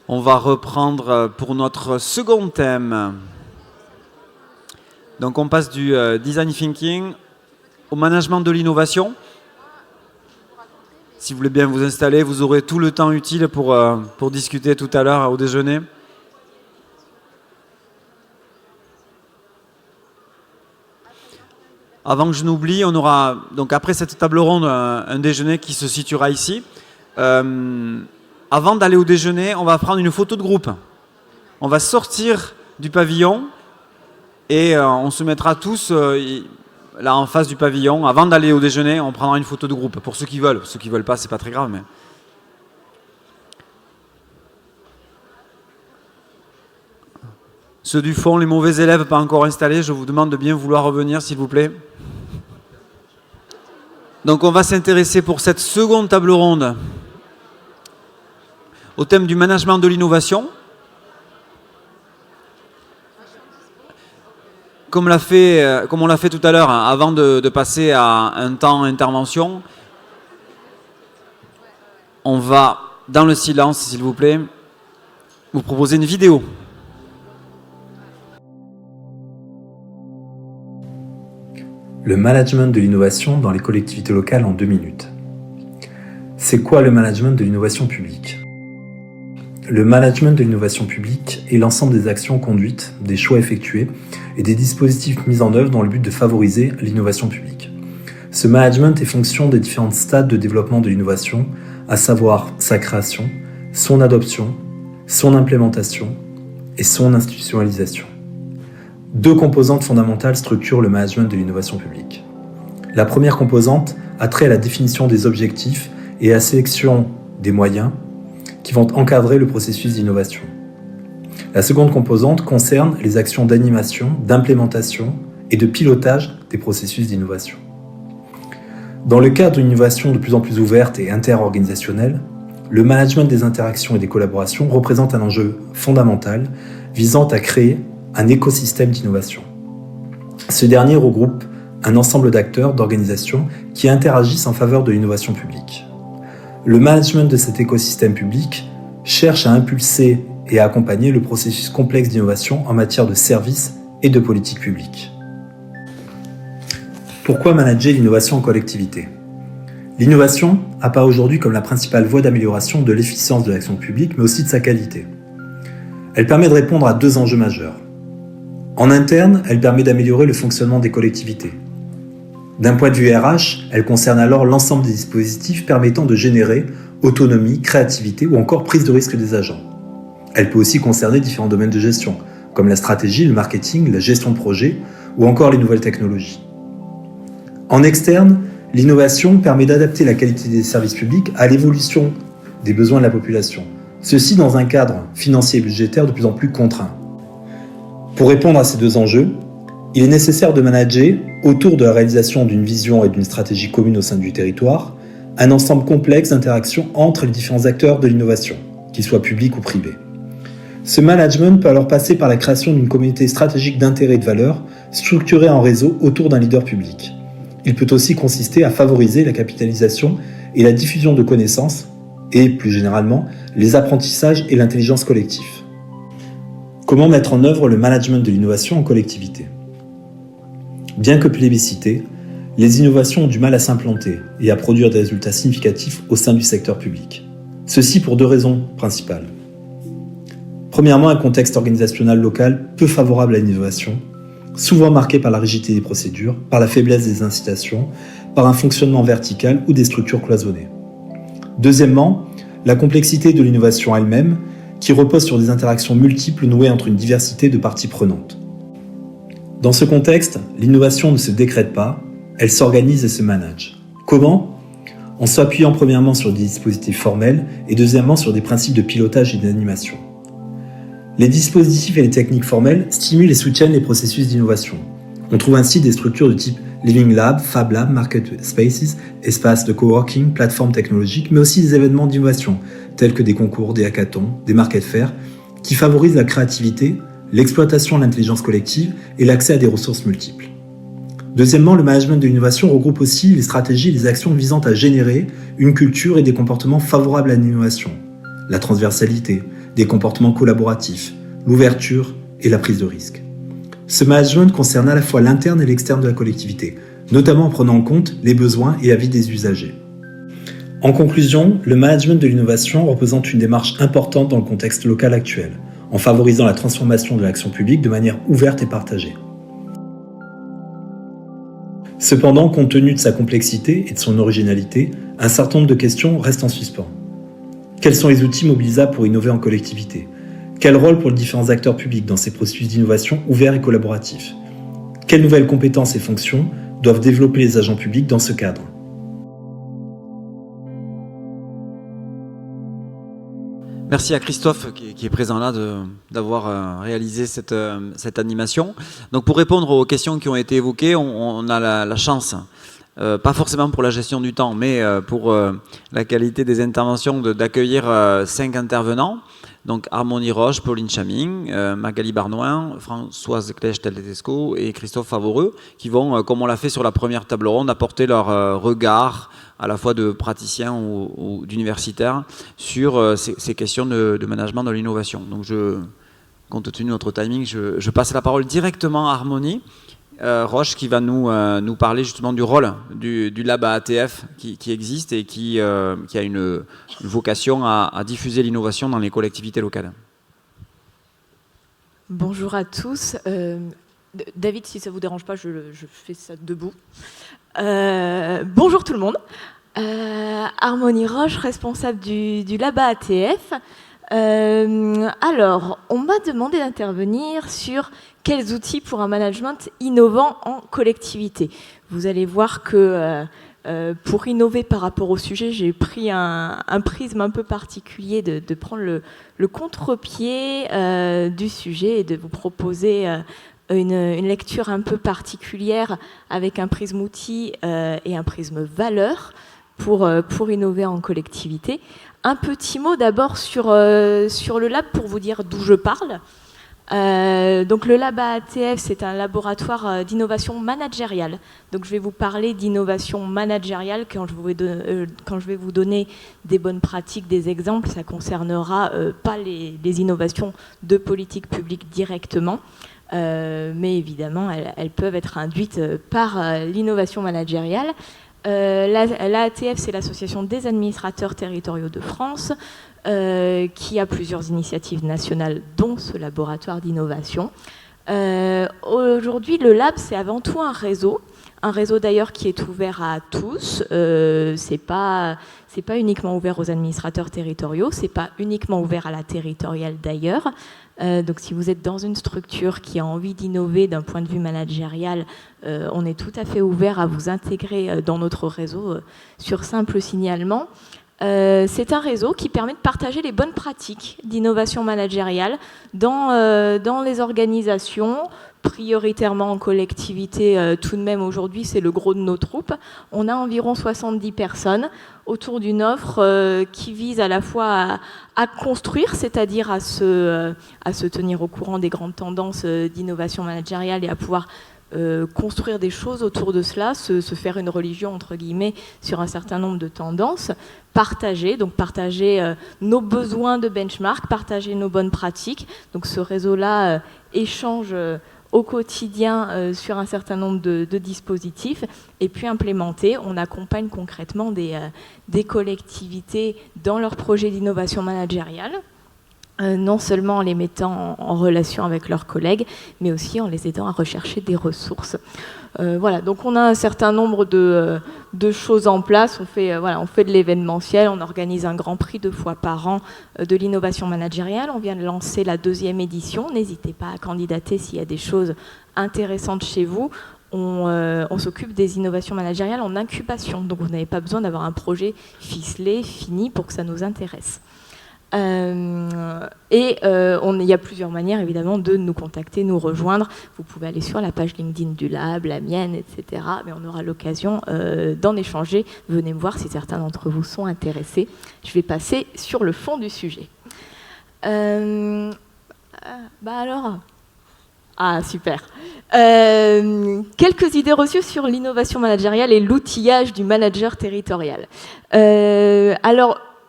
On va reprendre pour notre second thème. Donc on passe du design thinking au management de l'innovation. Si vous voulez bien vous installer, vous aurez tout le temps utile pour discuter tout à l'heure au déjeuner. Avant que je n'oublie, on aura donc après cette table ronde un déjeuner qui se situera ici. Avant d'aller au déjeuner, on va prendre une photo de groupe. On va sortir du pavillon et on se mettra tous là en face du pavillon. Avant d'aller au déjeuner, on prendra une photo de groupe pour ceux qui veulent. Ceux qui veulent pas, c'est pas très grave. Mais... Ceux du fond, les mauvais élèves pas encore installés, je vous demande de bien vouloir revenir, s'il vous plaît. Donc on va s'intéresser pour cette seconde table ronde au thème du management de l'innovation. Comme on l'a fait tout à l'heure, avant de passer à un temps intervention, on va, dans le silence, s'il vous plaît, vous proposer une vidéo. Le management de l'innovation dans les collectivités locales en 2 minutes. C'est quoi le management de l'innovation publique ? Le management de l'innovation publique est l'ensemble des actions conduites, des choix effectués et des dispositifs mis en œuvre dans le but de favoriser l'innovation publique. Ce management est fonction des différents stades de développement de l'innovation, à savoir sa création, son adoption, son implémentation et son institutionnalisation. 2 composantes fondamentales structurent le management de l'innovation publique. La première composante a trait à la définition des objectifs et à la sélection des moyens qui vont encadrer le processus d'innovation. La seconde composante concerne les actions d'animation, d'implémentation et de pilotage des processus d'innovation. Dans le cadre d'une innovation de plus en plus ouverte et interorganisationnelle, le management des interactions et des collaborations représente un enjeu fondamental visant à créer un écosystème d'innovation. Ce dernier regroupe un ensemble d'acteurs, d'organisations qui interagissent en faveur de l'innovation publique. Le management de cet écosystème public cherche à impulser et à accompagner le processus complexe d'innovation en matière de services et de politique publique. Pourquoi manager l'innovation en collectivité ? L'innovation apparaît aujourd'hui comme la principale voie d'amélioration de l'efficience de l'action publique, mais aussi de sa qualité. Elle permet de répondre à 2 enjeux majeurs. En interne, elle permet d'améliorer le fonctionnement des collectivités. D'un point de vue RH, elle concerne alors l'ensemble des dispositifs permettant de générer autonomie, créativité ou encore prise de risque des agents. Elle peut aussi concerner différents domaines de gestion, comme la stratégie, le marketing, la gestion de projet ou encore les nouvelles technologies. En externe, l'innovation permet d'adapter la qualité des services publics à l'évolution des besoins de la population, ceci dans un cadre financier et budgétaire de plus en plus contraint. Pour répondre à ces 2 enjeux, il est nécessaire de manager, autour de la réalisation d'une vision et d'une stratégie commune au sein du territoire, un ensemble complexe d'interactions entre les différents acteurs de l'innovation, qu'ils soient publics ou privés. Ce management peut alors passer par la création d'une communauté stratégique d'intérêt et de valeurs, structurée en réseau autour d'un leader public. Il peut aussi consister à favoriser la capitalisation et la diffusion de connaissances, et plus généralement, les apprentissages et l'intelligence collective. Comment mettre en œuvre le management de l'innovation en collectivité ? Bien que plébiscitées, les innovations ont du mal à s'implanter et à produire des résultats significatifs au sein du secteur public. Ceci pour 2 raisons principales. Premièrement, un contexte organisationnel local peu favorable à l'innovation, souvent marqué par la rigidité des procédures, par la faiblesse des incitations, par un fonctionnement vertical ou des structures cloisonnées. Deuxièmement, la complexité de l'innovation elle-même, qui repose sur des interactions multiples nouées entre une diversité de parties prenantes. Dans ce contexte, l'innovation ne se décrète pas, elle s'organise et se manage. Comment ? En s'appuyant premièrement sur des dispositifs formels et deuxièmement sur des principes de pilotage et d'animation. Les dispositifs et les techniques formelles stimulent et soutiennent les processus d'innovation. On trouve ainsi des structures de type Living Lab, Fab Lab, Market Spaces, espaces de coworking, plateformes technologiques, mais aussi des événements d'innovation, tels que des concours, des hackathons, des market fairs, qui favorisent la créativité, l'exploitation de l'intelligence collective et l'accès à des ressources multiples. Deuxièmement, le management de l'innovation regroupe aussi les stratégies et les actions visant à générer une culture et des comportements favorables à l'innovation. La transversalité, des comportements collaboratifs, l'ouverture et la prise de risque. Ce management concerne à la fois l'interne et l'externe de la collectivité, notamment en prenant en compte les besoins et avis des usagers. En conclusion, le management de l'innovation représente une démarche importante dans le contexte local actuel, en favorisant la transformation de l'action publique de manière ouverte et partagée. Cependant, compte tenu de sa complexité et de son originalité, un certain nombre de questions restent en suspens. Quels sont les outils mobilisables pour innover en collectivité ? Quel rôle pour les différents acteurs publics dans ces processus d'innovation ouverts et collaboratifs ? Quelles nouvelles compétences et fonctions doivent développer les agents publics dans ce cadre ? Merci à Christophe qui est présent là d'avoir réalisé cette animation. Donc pour répondre aux questions qui ont été évoquées, on a la chance, pas forcément pour la gestion du temps, mais pour la qualité des interventions, d'accueillir 5 intervenants. Donc Harmonie Roche, Pauline Chaming, Magali Barnoin, Françoise Clèche-Teltesco et Christophe Favoreux, qui vont, comme on l'a fait sur la première table ronde, apporter leur regard à la fois de praticiens ou d'universitaires sur ces questions de management de l'innovation. Donc compte tenu de notre timing, je passe la parole directement à Harmonie Roche qui va nous parler justement du rôle du lab ATF qui existe et qui a une vocation à diffuser l'innovation dans les collectivités locales. Bonjour à tous. David, si ça ne vous dérange pas, je fais ça debout. Bonjour tout le monde. Harmonie Roche, responsable du lab ATF. Alors, on m'a demandé d'intervenir sur quels outils pour un management innovant en collectivité. Vous allez voir que pour innover par rapport au sujet, j'ai pris un prisme un peu particulier de prendre le contre-pied du sujet et de vous proposer une lecture un peu particulière avec un prisme outil et un prisme valeur pour innover en collectivité. Un petit mot d'abord sur le lab pour vous dire d'où je parle. Donc le lab ATF, c'est un laboratoire d'innovation managériale. Donc je vais vous parler d'innovation managériale quand je vais vous donner des bonnes pratiques, des exemples. Ça ne concernera pas les innovations de politique publique directement, mais évidemment elles peuvent être induites par l'innovation managériale. L'ATF, c'est l'Association des administrateurs territoriaux de France, qui a plusieurs initiatives nationales, dont ce laboratoire d'innovation. Aujourd'hui, le lab, c'est avant tout un réseau d'ailleurs qui est ouvert à tous. C'est pas uniquement ouvert aux administrateurs territoriaux, c'est pas uniquement ouvert à la territoriale d'ailleurs. Donc si vous êtes dans une structure qui a envie d'innover d'un point de vue managérial, on est tout à fait ouvert à vous intégrer dans notre réseau sur simple signalement. C'est un réseau qui permet de partager les bonnes pratiques d'innovation managériale dans les organisations, prioritairement en collectivité. Tout de même, aujourd'hui, c'est le gros de nos troupes. On a environ 70 personnes autour d'une offre qui vise à la fois à construire, c'est-à-dire à se tenir au courant des grandes tendances d'innovation managériale et à pouvoir construire des choses autour de cela, se faire une religion entre guillemets sur un certain nombre de tendances, partager nos besoins de benchmark, partager nos bonnes pratiques. Donc ce réseau-là échange au quotidien sur un certain nombre de dispositifs et puis implémenter. On accompagne concrètement des collectivités dans leurs projets d'innovation managériale. Non seulement en les mettant en relation avec leurs collègues, mais aussi en les aidant à rechercher des ressources. Voilà, donc on a un certain nombre de choses en place. On fait de l'événementiel, on organise un grand prix 2 fois par an de l'innovation managériale. On vient de lancer la 2e édition. N'hésitez pas à candidater s'il y a des choses intéressantes chez vous. On s'occupe des innovations managériales en incubation, donc vous n'avez pas besoin d'avoir un projet ficelé, fini pour que ça nous intéresse. Il y a plusieurs manières évidemment de nous contacter, nous rejoindre. Vous pouvez aller sur la page LinkedIn du Lab, la mienne, etc. Mais on aura l'occasion d'en échanger. Venez me voir si certains d'entre vous sont intéressés. Je vais passer sur le fond du sujet. Super. Quelques idées reçues sur l'innovation managériale et l'outillage du manager territorial.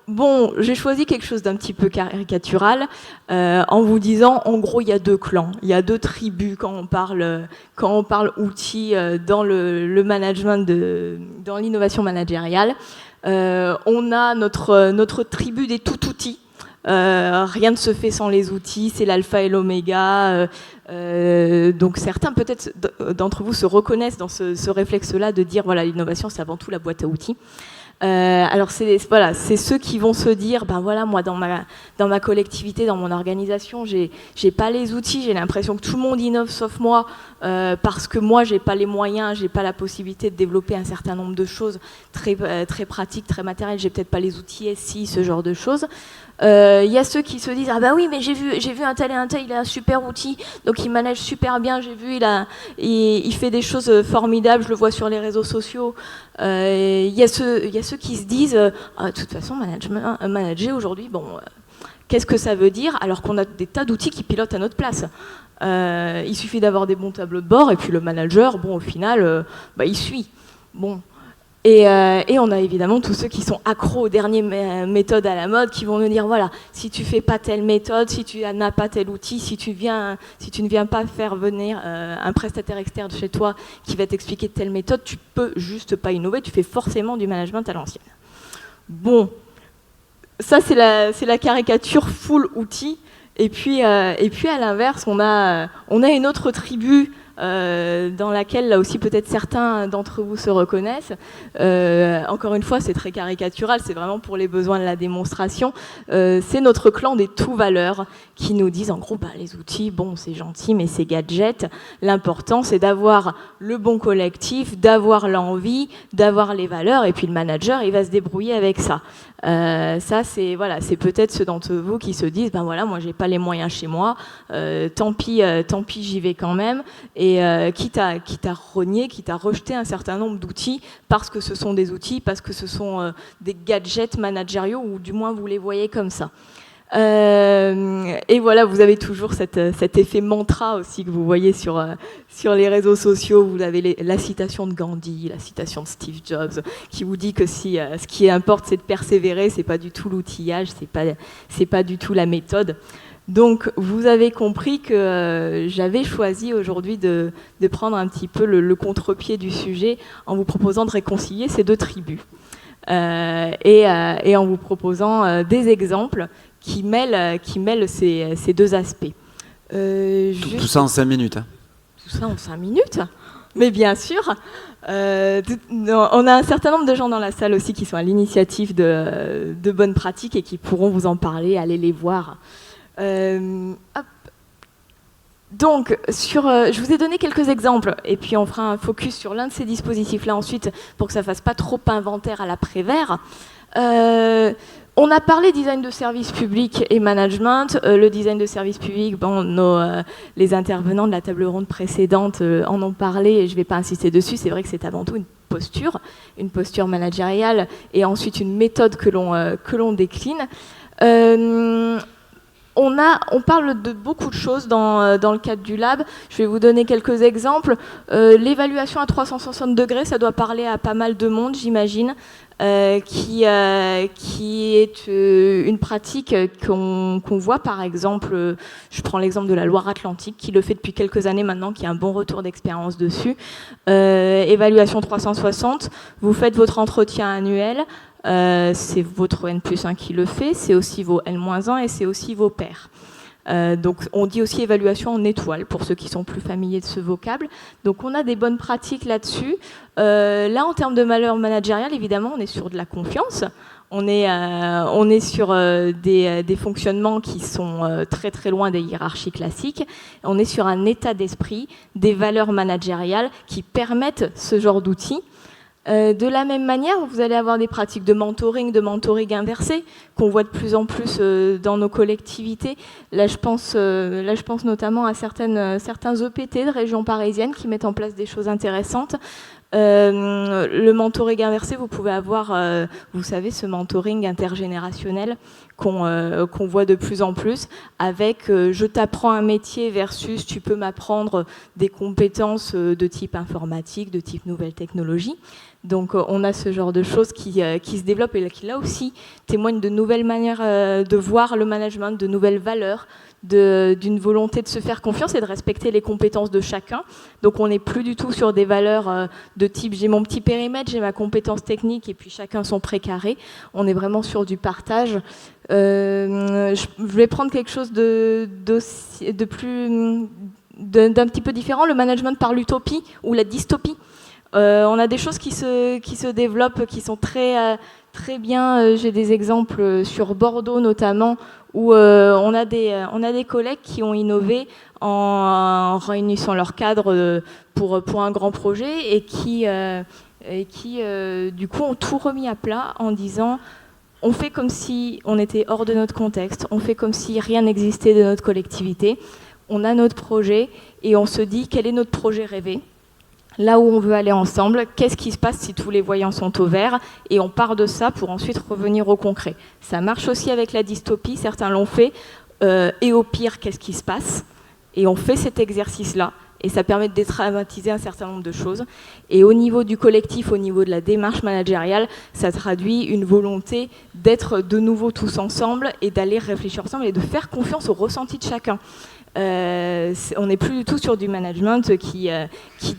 bon, j'ai choisi quelque chose d'un petit peu caricatural en vous disant, en gros, il y a 2 clans, il y a 2 tribus quand on parle outils dans le management, dans l'innovation managériale. On a notre tribu des tout-outils. Rien ne se fait sans les outils, c'est l'alpha et l'oméga. Donc certains peut-être d'entre vous se reconnaissent dans ce réflexe-là de dire voilà, l'innovation c'est avant tout la boîte à outils. Alors c'est ceux qui vont se dire ben voilà, moi dans ma collectivité, dans mon organisation, j'ai pas les outils, j'ai l'impression que tout le monde innove sauf moi parce que moi j'ai pas les moyens, j'ai pas la possibilité de développer un certain nombre de choses très pratiques, très matérielles, j'ai peut-être pas les outils SI, ce genre de choses. Il y a ceux qui se disent ah bah oui mais j'ai vu un tel et un tel, il a un super outil, donc il manage super bien, j'ai vu il fait des choses formidables, je le vois sur les réseaux sociaux. Il y a ceux qui se disent de toute façon manager aujourd'hui, bon qu'est-ce que ça veut dire alors qu'on a des tas d'outils qui pilotent à notre place. Il suffit d'avoir des bons tableaux de bord et puis le manager, bon au final il suit. Bon. Et on a évidemment tous ceux qui sont accros aux dernières méthodes à la mode, qui vont nous dire voilà, si tu fais pas telle méthode, si tu n'as pas tel outil, si tu ne viens pas faire venir un prestataire externe chez toi qui va t'expliquer telle méthode, tu peux juste pas innover, tu fais forcément du management à l'ancienne. Bon, ça c'est la caricature full outil. Et puis à l'inverse, on a une autre tribu dans laquelle, là aussi, peut-être certains d'entre vous se reconnaissent. Encore une fois, c'est très caricatural, c'est vraiment pour les besoins de la démonstration. C'est notre clan des tout-valeurs qui nous disent, en gros, les outils, bon, c'est gentil, mais c'est gadget. L'important, c'est d'avoir le bon collectif, d'avoir l'envie, d'avoir les valeurs, et puis le manager, il va se débrouiller avec ça. Ça, c'est peut-être ceux d'entre vous qui se disent, ben voilà, moi, j'ai pas les moyens chez moi, tant pis, j'y vais quand même. Et quitte à renier, quitte à rejeter un certain nombre d'outils parce que ce sont des outils, parce que ce sont des gadgets managériaux, ou du moins vous les voyez comme ça. Et voilà, vous avez toujours cet effet mantra aussi que vous voyez sur les réseaux sociaux. Vous avez la citation de Gandhi, la citation de Steve Jobs, qui vous dit que si ce qui importe c'est de persévérer, c'est pas du tout l'outillage, c'est pas du tout la méthode. Donc, vous avez compris que j'avais choisi aujourd'hui de prendre un petit peu le contre-pied du sujet en vous proposant de réconcilier ces 2 tribus et en vous proposant des exemples qui mêlent ces 2 aspects. Tout ça en 5 minutes. Hein. Tout ça en 5 minutes, mais bien sûr. On a un certain nombre de gens dans la salle aussi qui sont à l'initiative de bonnes pratiques et qui pourront vous en parler, allez les voir. Donc, je vous ai donné quelques exemples et puis on fera un focus sur l'un de ces dispositifs-là ensuite pour que ça ne fasse pas trop inventaire à l'après-vert. On a parlé design de service public et management. Le design de service public, les intervenants de la table ronde précédente en ont parlé et je ne vais pas insister dessus. C'est vrai que c'est avant tout une posture managériale et ensuite une méthode que l'on décline. On parle de beaucoup de choses dans le cadre du lab. Je vais vous donner quelques exemples. L'évaluation à 360 degrés, ça doit parler à pas mal de monde, j'imagine, qui est une pratique qu'on voit, par exemple, je prends l'exemple de la Loire-Atlantique, qui le fait depuis quelques années maintenant, qui a un bon retour d'expérience dessus. Évaluation 360, vous faites votre entretien annuel. C'est votre N+1 qui le fait, c'est aussi vos N-1 et c'est aussi vos pairs. Donc on dit aussi évaluation en étoile pour ceux qui sont plus familiers de ce vocable. Donc on a des bonnes pratiques là-dessus. Là en termes de valeur managériale, évidemment, on est sur de la confiance. On est sur des fonctionnements qui sont très très loin des hiérarchies classiques. On est sur un état d'esprit, des valeurs managériales qui permettent ce genre d'outils. De la même manière, vous allez avoir des pratiques de mentoring inversé qu'on voit de plus en plus dans nos collectivités. Là, je pense notamment à certains EPT de région parisienne qui mettent en place des choses intéressantes. Le mentoring inversé, vous pouvez avoir, vous savez, ce mentoring intergénérationnel qu'on voit de plus en plus, avec je t'apprends un métier versus tu peux m'apprendre des compétences de type informatique, de type nouvelles technologies. Donc on a ce genre de choses qui se développent et qui là aussi témoignent de nouvelles manières de voir le management, de nouvelles valeurs, d'une volonté de se faire confiance et de respecter les compétences de chacun. Donc on n'est plus du tout sur des valeurs de type j'ai mon petit périmètre, j'ai ma compétence technique et puis chacun son précaré. On est vraiment sur du partage. Je vais prendre quelque chose d'un petit peu différent, le management par l'utopie ou la dystopie. On a des choses qui se développent, qui sont très bien. J'ai des exemples sur Bordeaux notamment, où on a des collègues qui ont innové en réunissant leurs cadres pour un grand projet et qui du coup ont tout remis à plat en disant on fait comme si on était hors de notre contexte, on fait comme si rien n'existait de notre collectivité, on a notre projet et on se dit quel est notre projet rêvé, là où on veut aller ensemble, qu'est-ce qui se passe si tous les voyants sont au vert, et on part de ça pour ensuite revenir au concret. Ça marche aussi avec la dystopie, certains l'ont fait, et au pire, qu'est-ce qui se passe? Et on fait cet exercice-là, et ça permet de détraumatiser un certain nombre de choses. Et au niveau du collectif, au niveau de la démarche managériale, ça traduit une volonté d'être de nouveau tous ensemble, et d'aller réfléchir ensemble, et de faire confiance au ressenti de chacun. On n'est plus du tout sur du management qui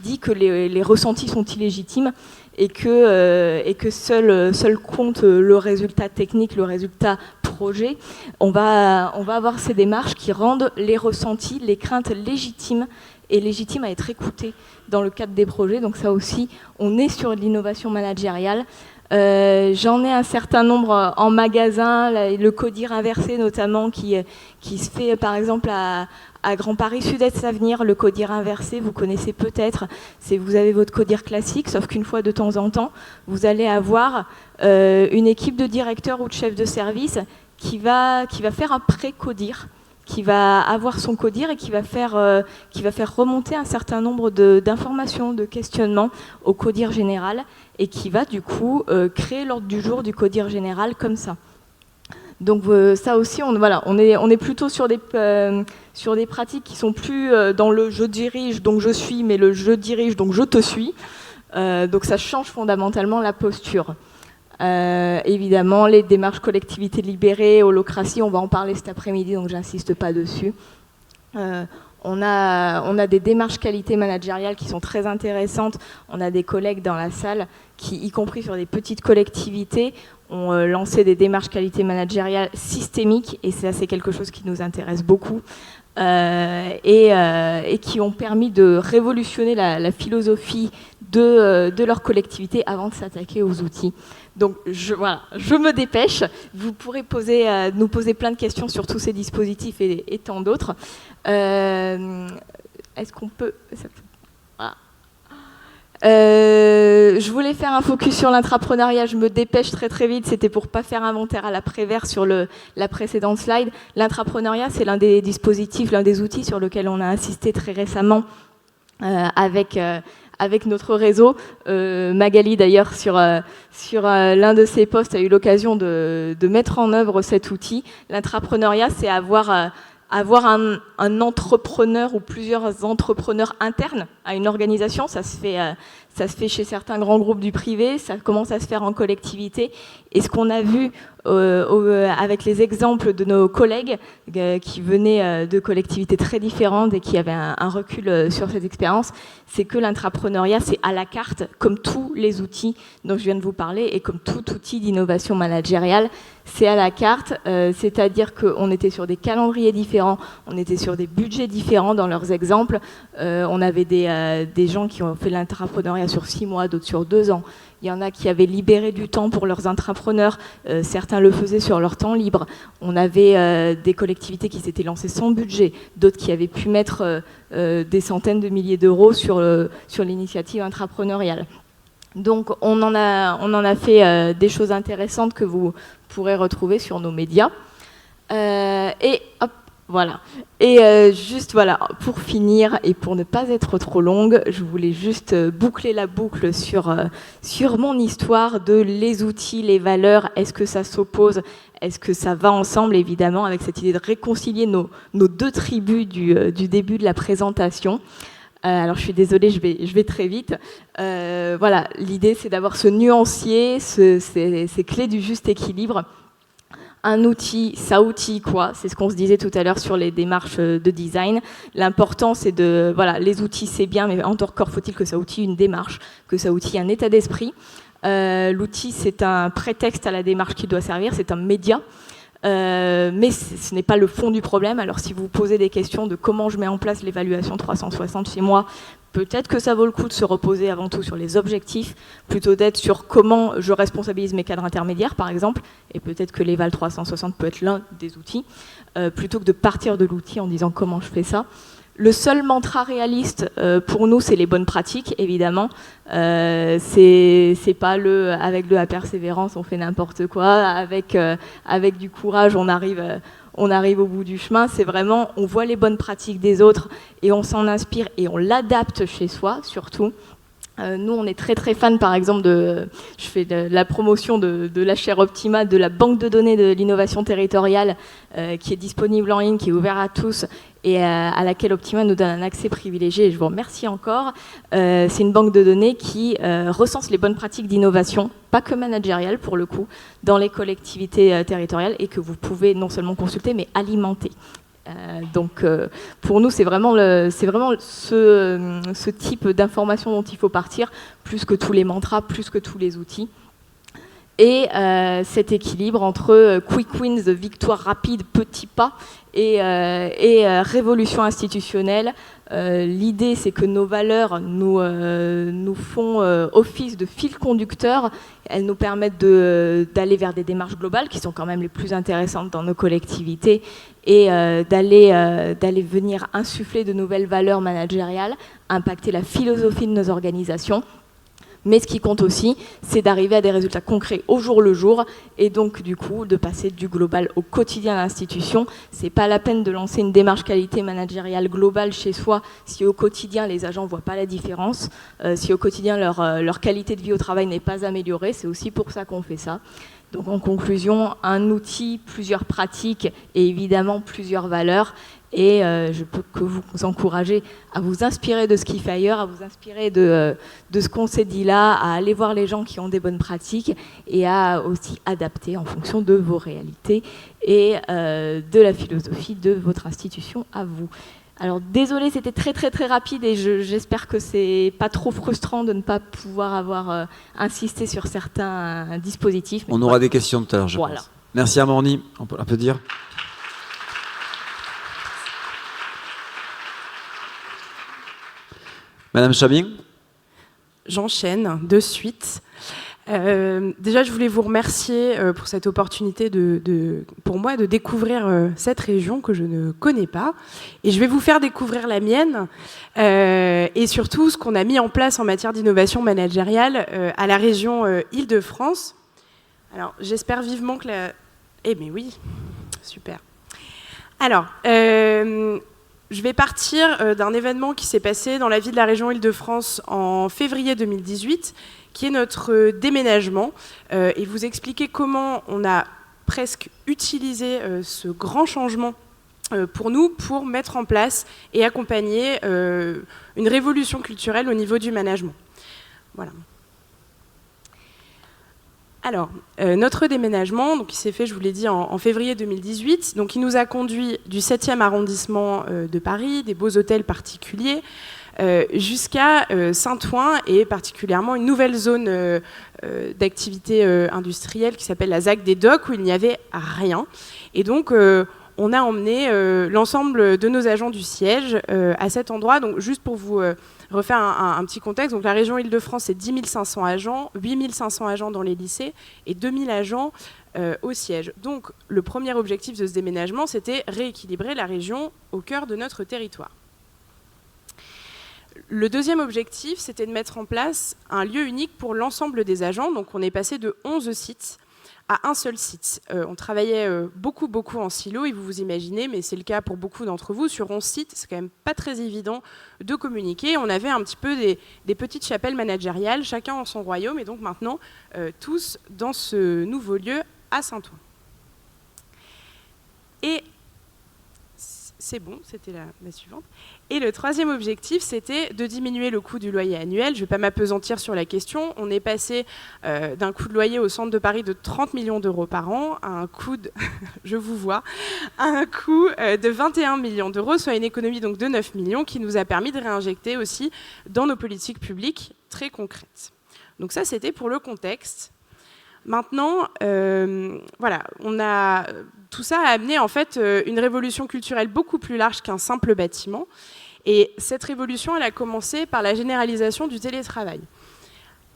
dit que les ressentis sont illégitimes et que seul compte le résultat technique, le résultat projet. On va avoir ces démarches qui rendent les ressentis, les craintes légitimes et légitimes à être écoutées dans le cadre des projets. Donc ça aussi, on est sur de l'innovation managériale. J'en ai un certain nombre en magasin, le CODIR inversé notamment qui se fait par exemple à Grand Paris Sud-Est Avenir. Le CODIR inversé, vous connaissez peut-être, c'est vous avez votre CODIR classique, sauf qu'une fois de temps en temps, vous allez avoir une équipe de directeurs ou de chefs de service qui va faire un pré-CODIR, qui va avoir son CODIR et qui va faire remonter un certain nombre d'informations, de questionnements au CODIR général et qui va du coup créer l'ordre du jour du CODIR général comme ça. Donc ça aussi, on est plutôt sur des pratiques qui sont plus dans le je dirige donc je suis, mais le je dirige donc je te suis. Donc ça change fondamentalement la posture. Évidemment, les démarches collectivité libérée, holocratie, on va en parler cet après-midi, donc j'insiste pas dessus. On a des démarches qualité managériale qui sont très intéressantes. On a des collègues dans la salle qui, y compris sur des petites collectivités, ont lancé des démarches qualité managériale systémiques, et ça, c'est quelque chose qui nous intéresse beaucoup, et qui ont permis de révolutionner la philosophie de leur collectivité avant de s'attaquer aux outils. Donc je me dépêche. Vous pourrez nous poser plein de questions sur tous ces dispositifs et tant d'autres. Est-ce qu'on peut... Voilà. Je voulais faire un focus sur l'intrapreneuriat, je me dépêche très vite, c'était pour pas faire inventaire à l'après-vert sur la précédente slide. L'intrapreneuriat, c'est l'un des dispositifs, l'un des outils sur lequel on a insisté très récemment avec notre réseau. Magali d'ailleurs sur l'un de ses posts a eu l'occasion de mettre en œuvre cet outil. L'intrapreneuriat, c'est avoir un entrepreneur ou plusieurs entrepreneurs internes à une organisation. Ça se fait chez certains grands groupes du privé, ça commence à se faire en collectivité. Et ce qu'on a vu avec les exemples de nos collègues qui venaient de collectivités très différentes et qui avaient un recul sur cette expérience, c'est que l'intrapreneuriat, c'est à la carte, comme tous les outils dont je viens de vous parler et comme tout outil d'innovation managériale. C'est à la carte, c'est-à-dire qu'on était sur des calendriers différents, on était sur des budgets différents dans leurs exemples. On avait des gens qui ont fait l'intrapreneuriat sur 6 mois, d'autres sur 2 ans. Il y en a qui avaient libéré du temps pour leurs intrapreneurs, certains le faisaient sur leur temps libre. On avait des collectivités qui s'étaient lancées sans budget, d'autres qui avaient pu mettre des centaines de milliers d'euros sur l'initiative intrapreneuriale. Donc on en a fait des choses intéressantes que vous pourrez retrouver sur nos médias. Et hop, Voilà. Et juste voilà, pour finir et pour ne pas être trop longue, je voulais juste boucler la boucle sur mon histoire de les outils, les valeurs, est-ce que ça s'oppose, est-ce que ça va ensemble, évidemment, avec cette idée de réconcilier nos deux tribus du début de la présentation. Alors je suis désolée, je vais très vite. Voilà, l'idée c'est d'avoir ce nuancier, ces clés du juste équilibre. Un outil, ça outille quoi? C'est ce qu'on se disait tout à l'heure sur les démarches de design. L'important, c'est de... Voilà, les outils, c'est bien, mais encore faut-il que ça outille une démarche, que ça outille un état d'esprit. L'outil, c'est un prétexte à la démarche qui doit servir, c'est un média. Mais ce n'est pas le fond du problème. Alors si vous posez des questions de comment je mets en place l'évaluation 360 chez moi, peut-être que ça vaut le coup de se reposer avant tout sur les objectifs, plutôt d'être sur comment je responsabilise mes cadres intermédiaires, par exemple, et peut-être que l'Eval 360 peut être l'un des outils, plutôt que de partir de l'outil en disant comment je fais ça. Le seul mantra réaliste pour nous, c'est les bonnes pratiques, évidemment. C'est pas avec de la persévérance, on fait n'importe quoi. Avec du courage, on arrive au bout du chemin. C'est vraiment, on voit les bonnes pratiques des autres et on s'en inspire et on l'adapte chez soi, surtout. Nous, on est très très fans, par exemple, je fais de la promotion de l'HR Optima, de la banque de données de l'innovation territoriale, qui est disponible en ligne, qui est ouverte à tous, et à laquelle Optima nous donne un accès privilégié, et je vous remercie encore. C'est une banque de données qui recense les bonnes pratiques d'innovation, pas que managériales pour le coup, dans les collectivités territoriales, et que vous pouvez non seulement consulter, mais alimenter. Donc pour nous c'est vraiment ce type d'information dont il faut partir, plus que tous les mantras, plus que tous les outils. Et cet équilibre entre quick wins, victoire rapide, petits pas, et révolution institutionnelle. L'idée, c'est que nos valeurs nous font office de fil conducteur. Elles nous permettent d'aller vers des démarches globales qui sont quand même les plus intéressantes dans nos collectivités et d'aller venir insuffler de nouvelles valeurs managériales, impacter la philosophie de nos organisations. Mais ce qui compte aussi, c'est d'arriver à des résultats concrets au jour le jour et donc du coup de passer du global au quotidien de l'institution. C'est pas la peine de lancer une démarche qualité managériale globale chez soi si au quotidien les agents voient pas la différence, si au quotidien leur qualité de vie au travail n'est pas améliorée. C'est aussi pour ça qu'on fait ça. Donc en conclusion, un outil, plusieurs pratiques et évidemment plusieurs valeurs. Et je peux que vous encourager à vous inspirer de ce qui fait ailleurs, à vous inspirer de ce qu'on s'est dit là, à aller voir les gens qui ont des bonnes pratiques et à aussi adapter en fonction de vos réalités et de la philosophie de votre institution à vous. Alors désolé, c'était très très très rapide et j'espère que c'est pas trop frustrant de ne pas pouvoir avoir insisté sur certains dispositifs. On aura des questions tout à l'heure, je pense. Merci Amorny, on peut applaudir. Madame Chabin. J'enchaîne de suite. Déjà, je voulais vous remercier pour cette opportunité pour moi de découvrir cette région que je ne connais pas. Et je vais vous faire découvrir la mienne et surtout ce qu'on a mis en place en matière d'innovation managériale à la région Île-de-France. Alors, j'espère vivement que la... Eh mais oui, super. Alors... je vais partir d'un événement qui s'est passé dans la vie de la région Île-de-France en février 2018, qui est notre déménagement, et vous expliquer comment on a presque utilisé ce grand changement pour nous, pour mettre en place et accompagner une révolution culturelle au niveau du management. Voilà. Alors, notre déménagement, donc, il s'est fait, je vous l'ai dit, en février 2018. Donc, il nous a conduit du 7e arrondissement de Paris, des beaux hôtels particuliers, jusqu'à Saint-Ouen et particulièrement une nouvelle zone d'activité industrielle qui s'appelle la ZAC des Docks, où il n'y avait rien. Et donc, on a emmené l'ensemble de nos agents du siège à cet endroit. Donc, juste pour vous... refaire un petit contexte, donc la région Île-de-France, c'est 10 500 agents, 8 500 agents dans les lycées et 2 000 agents au siège. Donc le premier objectif de ce déménagement, c'était rééquilibrer la région au cœur de notre territoire. Le deuxième objectif, c'était de mettre en place un lieu unique pour l'ensemble des agents. Donc on est passé de 11 sites à un seul site. On travaillait beaucoup en silo, et vous vous imaginez, mais c'est le cas pour beaucoup d'entre vous, sur 11 sites, c'est quand même pas très évident de communiquer. On avait un petit peu des petites chapelles managériales, chacun en son royaume, et donc maintenant, tous dans ce nouveau lieu à Saint-Ouen. Et c'est bon, c'était la suivante. Et le troisième objectif, c'était de diminuer le coût du loyer annuel. Je ne vais pas m'appesantir sur la question. On est passé d'un coût de loyer au centre de Paris de 30 millions d'euros par an à un coût de, je vous vois, à un coût de 21 millions d'euros, soit une économie donc de 9 millions qui nous a permis de réinjecter aussi dans nos politiques publiques très concrètes. Donc ça, c'était pour le contexte. Maintenant, voilà, tout ça a amené en fait une révolution culturelle beaucoup plus large qu'un simple bâtiment. Et cette révolution, elle a commencé par la généralisation du télétravail.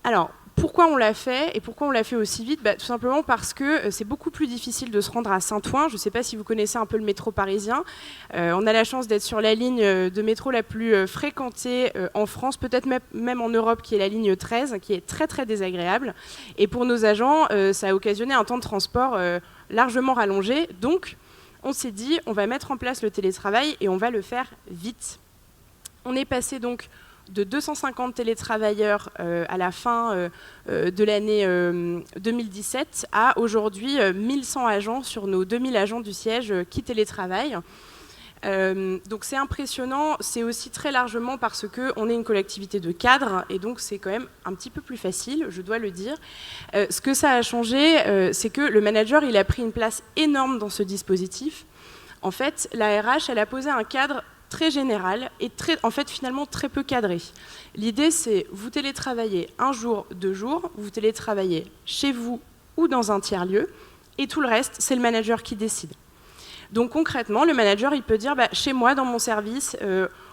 Alors, pourquoi on l'a fait et pourquoi on l'a fait aussi vite ? Tout simplement parce que c'est beaucoup plus difficile de se rendre à Saint-Ouen. Je ne sais pas si vous connaissez un peu le métro parisien. On a la chance d'être sur la ligne de métro la plus fréquentée en France, peut-être même en Europe, qui est la ligne 13, qui est très très désagréable. Et pour nos agents, ça a occasionné un temps de transport largement rallongé. Donc, on s'est dit, on va mettre en place le télétravail et on va le faire vite. On est passé donc de 250 télétravailleurs à la fin de l'année 2017 à aujourd'hui 1100 agents sur nos 2000 agents du siège qui télétravaillent. Donc c'est impressionnant, c'est aussi très largement parce qu'on est une collectivité de cadres et donc c'est quand même un petit peu plus facile, je dois le dire. Ce que ça a changé, c'est que le manager il a pris une place énorme dans ce dispositif. En fait, la RH elle a posé un cadre très général et finalement très peu cadré. L'idée, c'est vous télétravaillez un jour, 2 jours, vous télétravaillez chez vous ou dans un tiers-lieu, et tout le reste, c'est le manager qui décide. Donc concrètement, le manager, il peut dire, chez moi, dans mon service,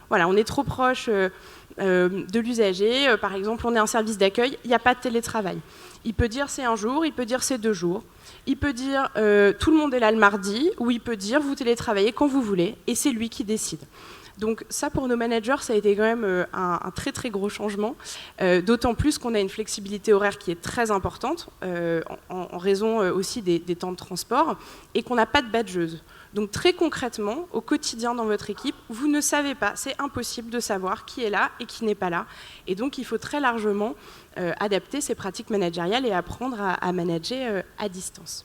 voilà, on est trop proche de l'usager, par exemple, on est un service d'accueil, il n'y a pas de télétravail. Il peut dire c'est un jour, il peut dire c'est 2 jours. Il peut dire tout le monde est là le mardi, ou il peut dire vous télétravaillez quand vous voulez, et c'est lui qui décide. Donc ça, pour nos managers, ça a été quand même un très très gros changement, d'autant plus qu'on a une flexibilité horaire qui est très importante, en raison aussi des temps de transport, et qu'on n'a pas de badgeuse. Donc très concrètement, au quotidien dans votre équipe, vous ne savez pas, c'est impossible de savoir qui est là et qui n'est pas là. Et donc il faut très largement adapter ces pratiques managériales et apprendre à manager à distance.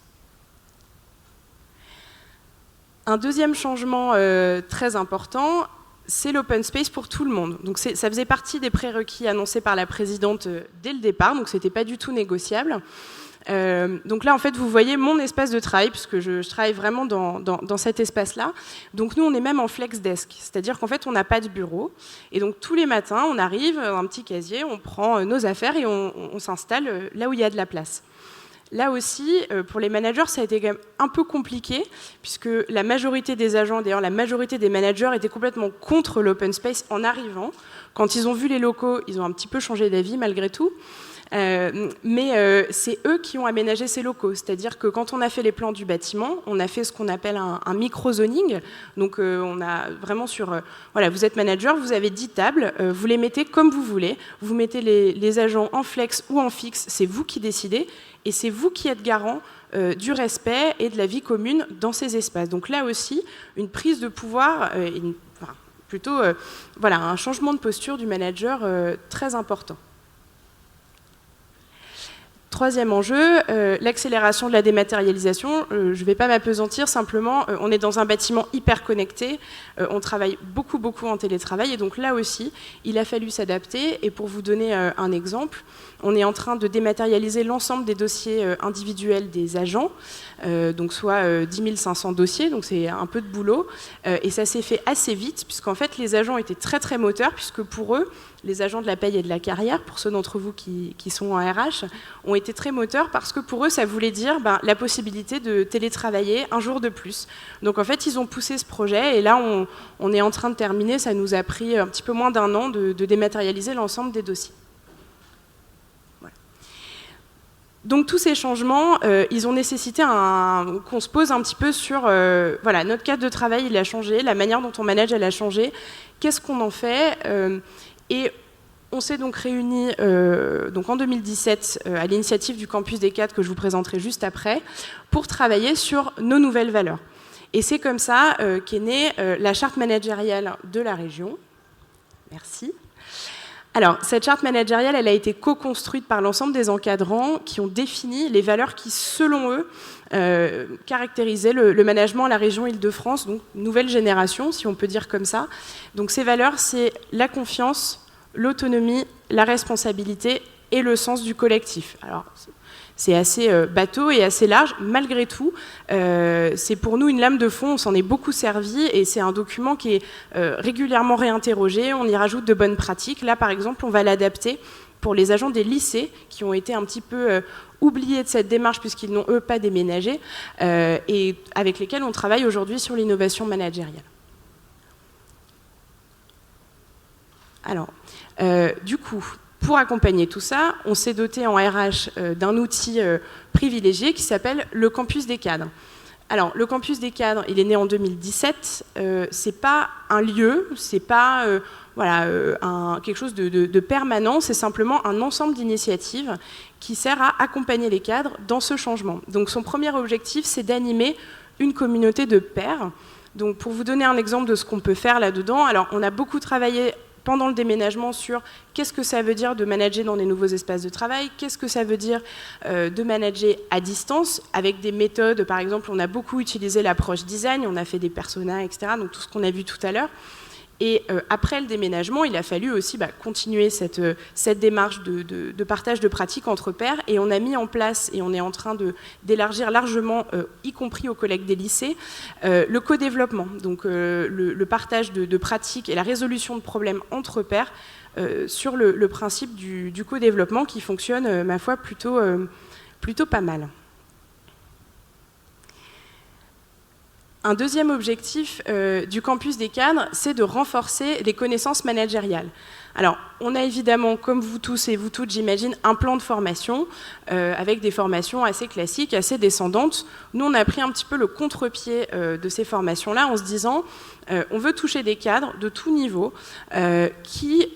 Un deuxième changement très important, c'est l'open space pour tout le monde. Donc ça faisait partie des prérequis annoncés par la présidente dès le départ, donc c'était pas du tout négociable. Donc là, en fait, vous voyez mon espace de travail, puisque je travaille vraiment dans cet espace-là. Donc nous, on est même en flex desk, c'est-à-dire qu'en fait, on n'a pas de bureau. Et donc tous les matins, on arrive, un petit casier, on prend nos affaires et on s'installe là où il y a de la place. Là aussi, pour les managers, ça a été quand même un peu compliqué, puisque la majorité des agents, d'ailleurs la majorité des managers, étaient complètement contre l'open space en arrivant. Quand ils ont vu les locaux, ils ont un petit peu changé d'avis malgré tout. Mais c'est eux qui ont aménagé ces locaux. C'est-à-dire que quand on a fait les plans du bâtiment, on a fait ce qu'on appelle un micro-zoning. Donc on a vraiment voilà, vous êtes manager, vous avez 10 tables, vous les mettez comme vous voulez. Vous mettez les agents en flex ou en fixe, c'est vous qui décidez. Et c'est vous qui êtes garant du respect et de la vie commune dans ces espaces. Donc là aussi, une prise de pouvoir, plutôt voilà, un changement de posture du manager très important. Troisième enjeu, l'accélération de la dématérialisation. Je ne vais pas m'appesantir, simplement, on est dans un bâtiment hyper connecté, on travaille beaucoup en télétravail, et donc là aussi, il a fallu s'adapter. Et pour vous donner un exemple, on est en train de dématérialiser l'ensemble des dossiers individuels des agents, donc soit 10 500 dossiers, donc c'est un peu de boulot, et ça s'est fait assez vite, puisqu'en fait, les agents étaient très moteurs, puisque pour eux, les agents de la paye et de la carrière, pour ceux d'entre vous qui sont en RH, ont été très moteurs parce que pour eux, ça voulait dire la possibilité de télétravailler un jour de plus. Donc en fait, ils ont poussé ce projet et là, on est en train de terminer. Ça nous a pris un petit peu moins d'1 an de dématérialiser l'ensemble des dossiers. Voilà. Donc tous ces changements, ils ont nécessité qu'on se pose un petit peu sur voilà, notre cadre de travail, il a changé, la manière dont on manage, elle a changé. Qu'est-ce qu'on en fait et on s'est donc réunis donc en 2017 à l'initiative du Campus des Cadres que je vous présenterai juste après pour travailler sur nos nouvelles valeurs. Et c'est comme ça qu'est née la charte managériale de la région. Merci. Alors, cette charte managériale, elle a été co-construite par l'ensemble des encadrants qui ont défini les valeurs qui, selon eux, caractérisaient le management à la région Île-de-France, donc nouvelle génération, si on peut dire comme ça. Donc ces valeurs, c'est la confiance, l'autonomie, la responsabilité et le sens du collectif. Alors, c'est assez bateau et assez large. Malgré tout, c'est pour nous une lame de fond, on s'en est beaucoup servi et c'est un document qui est régulièrement réinterrogé, on y rajoute de bonnes pratiques. Là, par exemple, on va l'adapter pour les agents des lycées qui ont été un petit peu oubliés de cette démarche puisqu'ils n'ont, eux, pas déménagé et avec lesquels on travaille aujourd'hui sur l'innovation managériale. Alors, du coup, pour accompagner tout ça, on s'est doté en RH d'un outil privilégié qui s'appelle le Campus des Cadres. Alors, le Campus des Cadres, il est né en 2017. C'est pas un lieu, c'est pas quelque chose de permanent, c'est simplement un ensemble d'initiatives qui sert à accompagner les cadres dans ce changement. Donc, son premier objectif, c'est d'animer une communauté de pairs. Donc, pour vous donner un exemple de ce qu'on peut faire là-dedans, alors, on a beaucoup travaillé pendant le déménagement sur qu'est-ce que ça veut dire de manager dans des nouveaux espaces de travail, qu'est-ce que ça veut dire de manager à distance, avec des méthodes, par exemple, on a beaucoup utilisé l'approche design, on a fait des personas, etc., donc tout ce qu'on a vu tout à l'heure. Et après le déménagement, il a fallu aussi continuer cette démarche de partage de pratiques entre pairs. Et on a mis en place, et on est en train d'élargir largement, y compris aux collègues des lycées, le co-développement. Donc le partage de pratiques et la résolution de problèmes entre pairs sur le principe du co-développement qui fonctionne, ma foi, plutôt pas mal. Un deuxième objectif du Campus des Cadres, c'est de renforcer les connaissances managériales. Alors, on a évidemment, comme vous tous et vous toutes, j'imagine, un plan de formation avec des formations assez classiques, assez descendantes. Nous, on a pris un petit peu le contre-pied de ces formations-là en se disant on veut toucher des cadres de tout niveau qui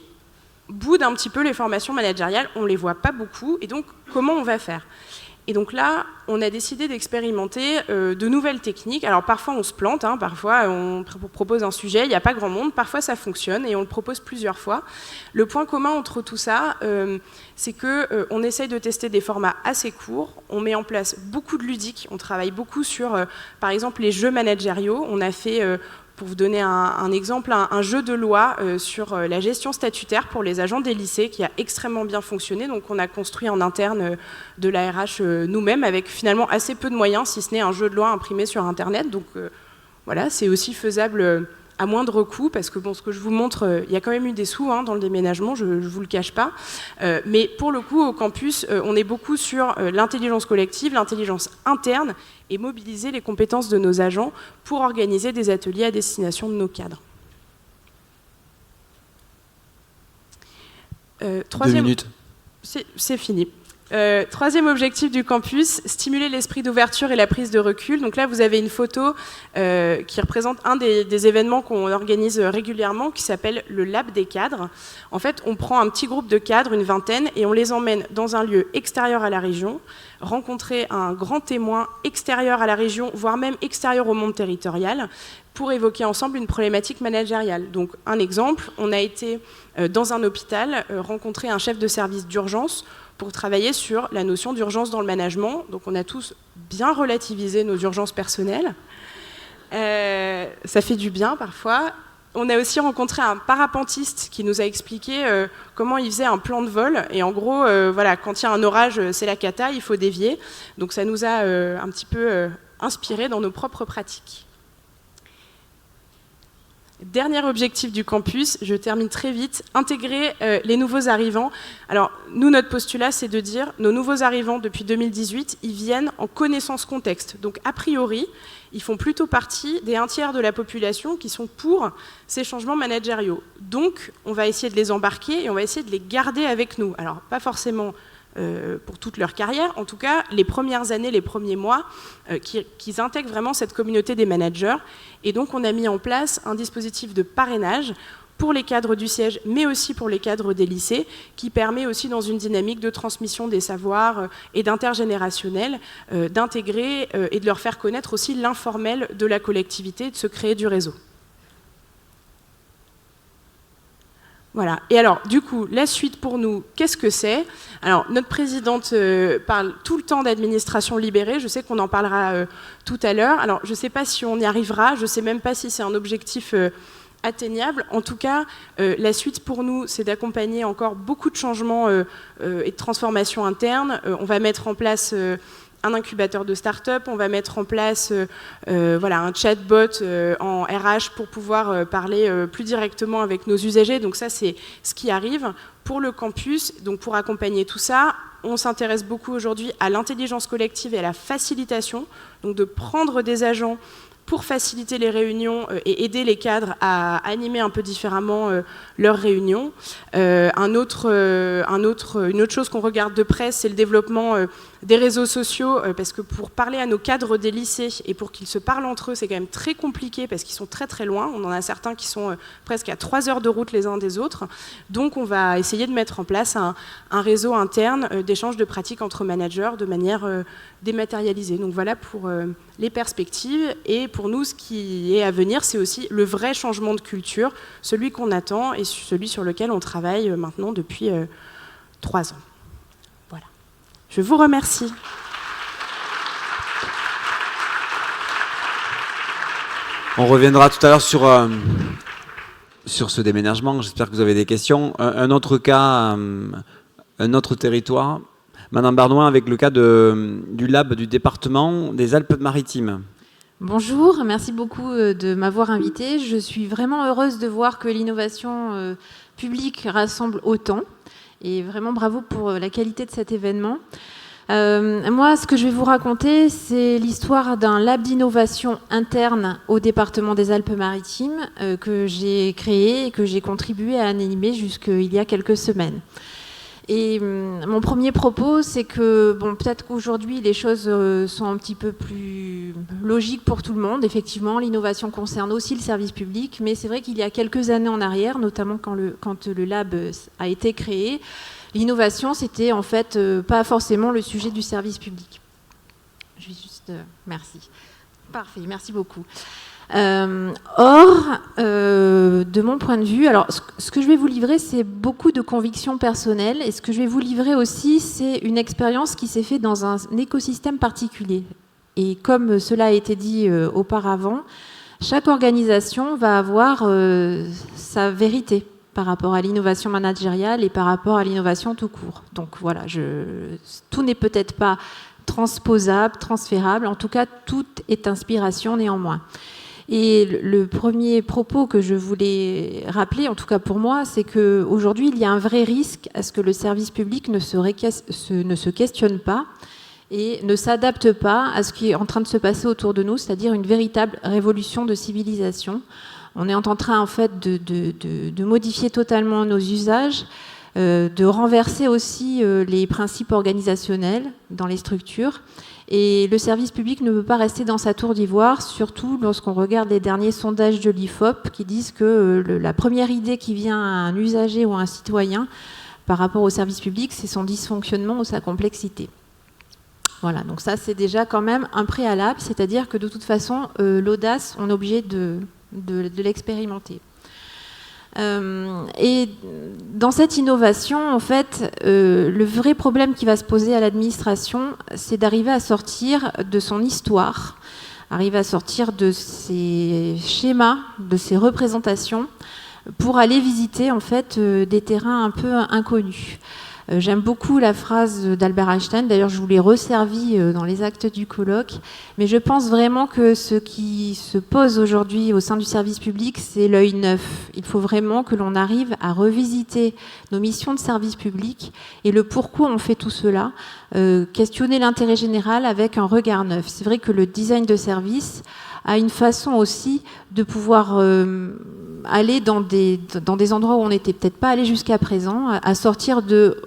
boudent un petit peu les formations managériales. On ne les voit pas beaucoup. Et donc, comment on va faire ? Et donc là, on a décidé d'expérimenter de nouvelles techniques. Alors parfois on se plante, parfois on propose un sujet, il n'y a pas grand monde, parfois ça fonctionne et on le propose plusieurs fois. Le point commun entre tout ça, c'est qu'on essaye de tester des formats assez courts, on met en place beaucoup de ludiques, on travaille beaucoup sur, par exemple, les jeux managériaux. On a fait... pour vous donner un exemple, un jeu de loi sur la gestion statutaire pour les agents des lycées qui a extrêmement bien fonctionné. Donc on a construit en interne de l'ARH nous-mêmes avec finalement assez peu de moyens, si ce n'est un jeu de loi imprimé sur Internet. Donc voilà, c'est aussi faisable à moindre coût, parce que bon, ce que je vous montre, il y a quand même eu des sous dans le déménagement, je ne vous le cache pas. Mais pour le coup, au campus, on est beaucoup sur l'intelligence collective, l'intelligence interne, et mobiliser les compétences de nos agents pour organiser des ateliers à destination de nos cadres. 2 minutes. C'est fini. Troisième objectif du campus, stimuler l'esprit d'ouverture et la prise de recul. Donc là, vous avez une photo qui représente un des événements qu'on organise régulièrement, qui s'appelle le Lab des cadres. En fait, on prend un petit groupe de cadres, une vingtaine, et on les emmène dans un lieu extérieur à la région, rencontrer un grand témoin extérieur à la région, voire même extérieur au monde territorial, pour évoquer ensemble une problématique managériale. Donc un exemple, on a été dans un hôpital rencontrer un chef de service d'urgence pour travailler sur la notion d'urgence dans le management. Donc on a tous bien relativisé nos urgences personnelles. Ça fait du bien parfois. On a aussi rencontré un parapentiste qui nous a expliqué comment il faisait un plan de vol. Et en gros, voilà, quand il y a un orage, c'est la cata, il faut dévier. Donc ça nous a un petit peu inspiré dans nos propres pratiques. Dernier objectif du campus, je termine très vite, intégrer les nouveaux arrivants. Alors, nous, notre postulat, c'est de dire, nos nouveaux arrivants, depuis 2018, ils viennent en connaissance contexte. Donc, a priori, ils font plutôt partie des 1/3 de la population qui sont pour ces changements managériaux. Donc, on va essayer de les embarquer et on va essayer de les garder avec nous. Alors, pas forcément pour toute leur carrière, en tout cas les premières années, les premiers mois, qu'ils intègrent vraiment cette communauté des managers. Et donc on a mis en place un dispositif de parrainage pour les cadres du siège, mais aussi pour les cadres des lycées, qui permet aussi dans une dynamique de transmission des savoirs et d'intergénérationnel, d'intégrer et de leur faire connaître aussi l'informel de la collectivité, de se créer du réseau. Voilà. Et alors, du coup, la suite pour nous, qu'est-ce que c'est? Alors, notre présidente parle tout le temps d'administration libérée. Je sais qu'on en parlera tout à l'heure. Alors, je ne sais pas si on y arrivera. Je ne sais même pas si c'est un objectif atteignable. En tout cas, la suite pour nous, c'est d'accompagner encore beaucoup de changements et de transformations internes. On va mettre en place un incubateur de start-up, on va mettre en place voilà, un chatbot en RH pour pouvoir parler plus directement avec nos usagers. Donc ça, c'est ce qui arrive pour le campus. Donc pour accompagner tout ça, on s'intéresse beaucoup aujourd'hui à l'intelligence collective et à la facilitation, donc de prendre des agents pour faciliter les réunions et aider les cadres à animer un peu différemment leurs réunions. Une autre chose qu'on regarde de près, c'est le développement des réseaux sociaux, parce que pour parler à nos cadres des lycées et pour qu'ils se parlent entre eux, c'est quand même très compliqué parce qu'ils sont très très loin. On en a certains qui sont presque à 3 heures de route les uns des autres. Donc on va essayer de mettre en place un réseau interne d'échange de pratiques entre managers de manière dématérialisée. Donc voilà pour les perspectives. Et pour nous, ce qui est à venir, c'est aussi le vrai changement de culture, celui qu'on attend et celui sur lequel on travaille maintenant depuis 3 ans. Voilà. Je vous remercie. On reviendra tout à l'heure sur ce déménagement. J'espère que vous avez des questions. Un autre cas, un autre territoire. Madame Barnoin, avec le cas du lab du département des Alpes-Maritimes. Bonjour, merci beaucoup de m'avoir invitée. Je suis vraiment heureuse de voir que l'innovation publique rassemble autant. Et vraiment bravo pour la qualité de cet événement. Moi, ce que je vais vous raconter, c'est l'histoire d'un lab d'innovation interne au département des Alpes-Maritimes que j'ai créé et que j'ai contribué à animer jusqu'il y a quelques semaines. Et mon premier propos, c'est que, bon, peut-être qu'aujourd'hui, les choses sont un petit peu plus logiques pour tout le monde. Effectivement, l'innovation concerne aussi le service public, mais c'est vrai qu'il y a quelques années en arrière, notamment quand le lab a été créé, l'innovation, c'était en fait pas forcément le sujet du service public. Je vais juste... merci. Parfait, merci beaucoup. De mon point de vue, alors ce que je vais vous livrer, c'est beaucoup de convictions personnelles, et ce que je vais vous livrer aussi, c'est une expérience qui s'est faite dans un écosystème particulier. Et comme cela a été dit auparavant, chaque organisation va avoir sa vérité par rapport à l'innovation managériale et par rapport à l'innovation tout court. Donc voilà, tout n'est peut-être pas transposable, transférable, en tout cas, tout est inspiration néanmoins. Et le premier propos que je voulais rappeler, en tout cas pour moi, c'est qu'aujourd'hui, il y a un vrai risque à ce que le service public ne se questionne pas et ne s'adapte pas à ce qui est en train de se passer autour de nous, c'est-à-dire une véritable révolution de civilisation. On est en train, en fait, de modifier totalement nos usages, de renverser aussi les principes organisationnels dans les structures. Et le service public ne peut pas rester dans sa tour d'ivoire, surtout lorsqu'on regarde les derniers sondages de l'IFOP qui disent que la première idée qui vient à un usager ou à un citoyen par rapport au service public, c'est son dysfonctionnement ou sa complexité. Voilà, donc ça c'est déjà quand même un préalable, c'est-à-dire que de toute façon, l'audace, on est obligé de l'expérimenter. Et dans cette innovation, en fait, le vrai problème qui va se poser à l'administration, c'est d'arriver à sortir de son histoire, arriver à sortir de ses schémas, de ses représentations, pour aller visiter en fait des terrains un peu inconnus. J'aime beaucoup la phrase d'Albert Einstein, d'ailleurs je vous l'ai resservie dans les actes du colloque, mais je pense vraiment que ce qui se pose aujourd'hui au sein du service public, c'est l'œil neuf. Il faut vraiment que l'on arrive à revisiter nos missions de service public et le pourquoi on fait tout cela, questionner l'intérêt général avec un regard neuf. C'est vrai que le design de service a une façon aussi de pouvoir aller dans des endroits où on n'était peut-être pas allé jusqu'à présent, à sortir de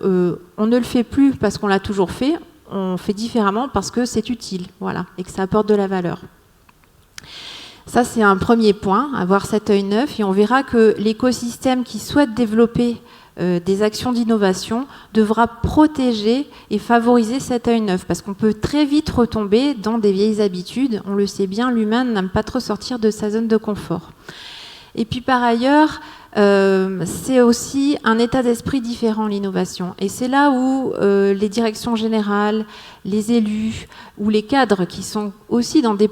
on ne le fait plus parce qu'on l'a toujours fait, on fait différemment parce que c'est utile, voilà, et que ça apporte de la valeur. Ça, c'est un premier point, avoir cet œil neuf. Et on verra que l'écosystème qui souhaite développer des actions d'innovation devra protéger et favoriser cet œil neuf. Parce qu'on peut très vite retomber dans des vieilles habitudes. On le sait bien, l'humain n'aime pas trop sortir de sa zone de confort. Et puis par ailleurs, c'est aussi un état d'esprit différent, l'innovation. Et c'est là où les directions générales, les élus ou les cadres qui sont aussi dans des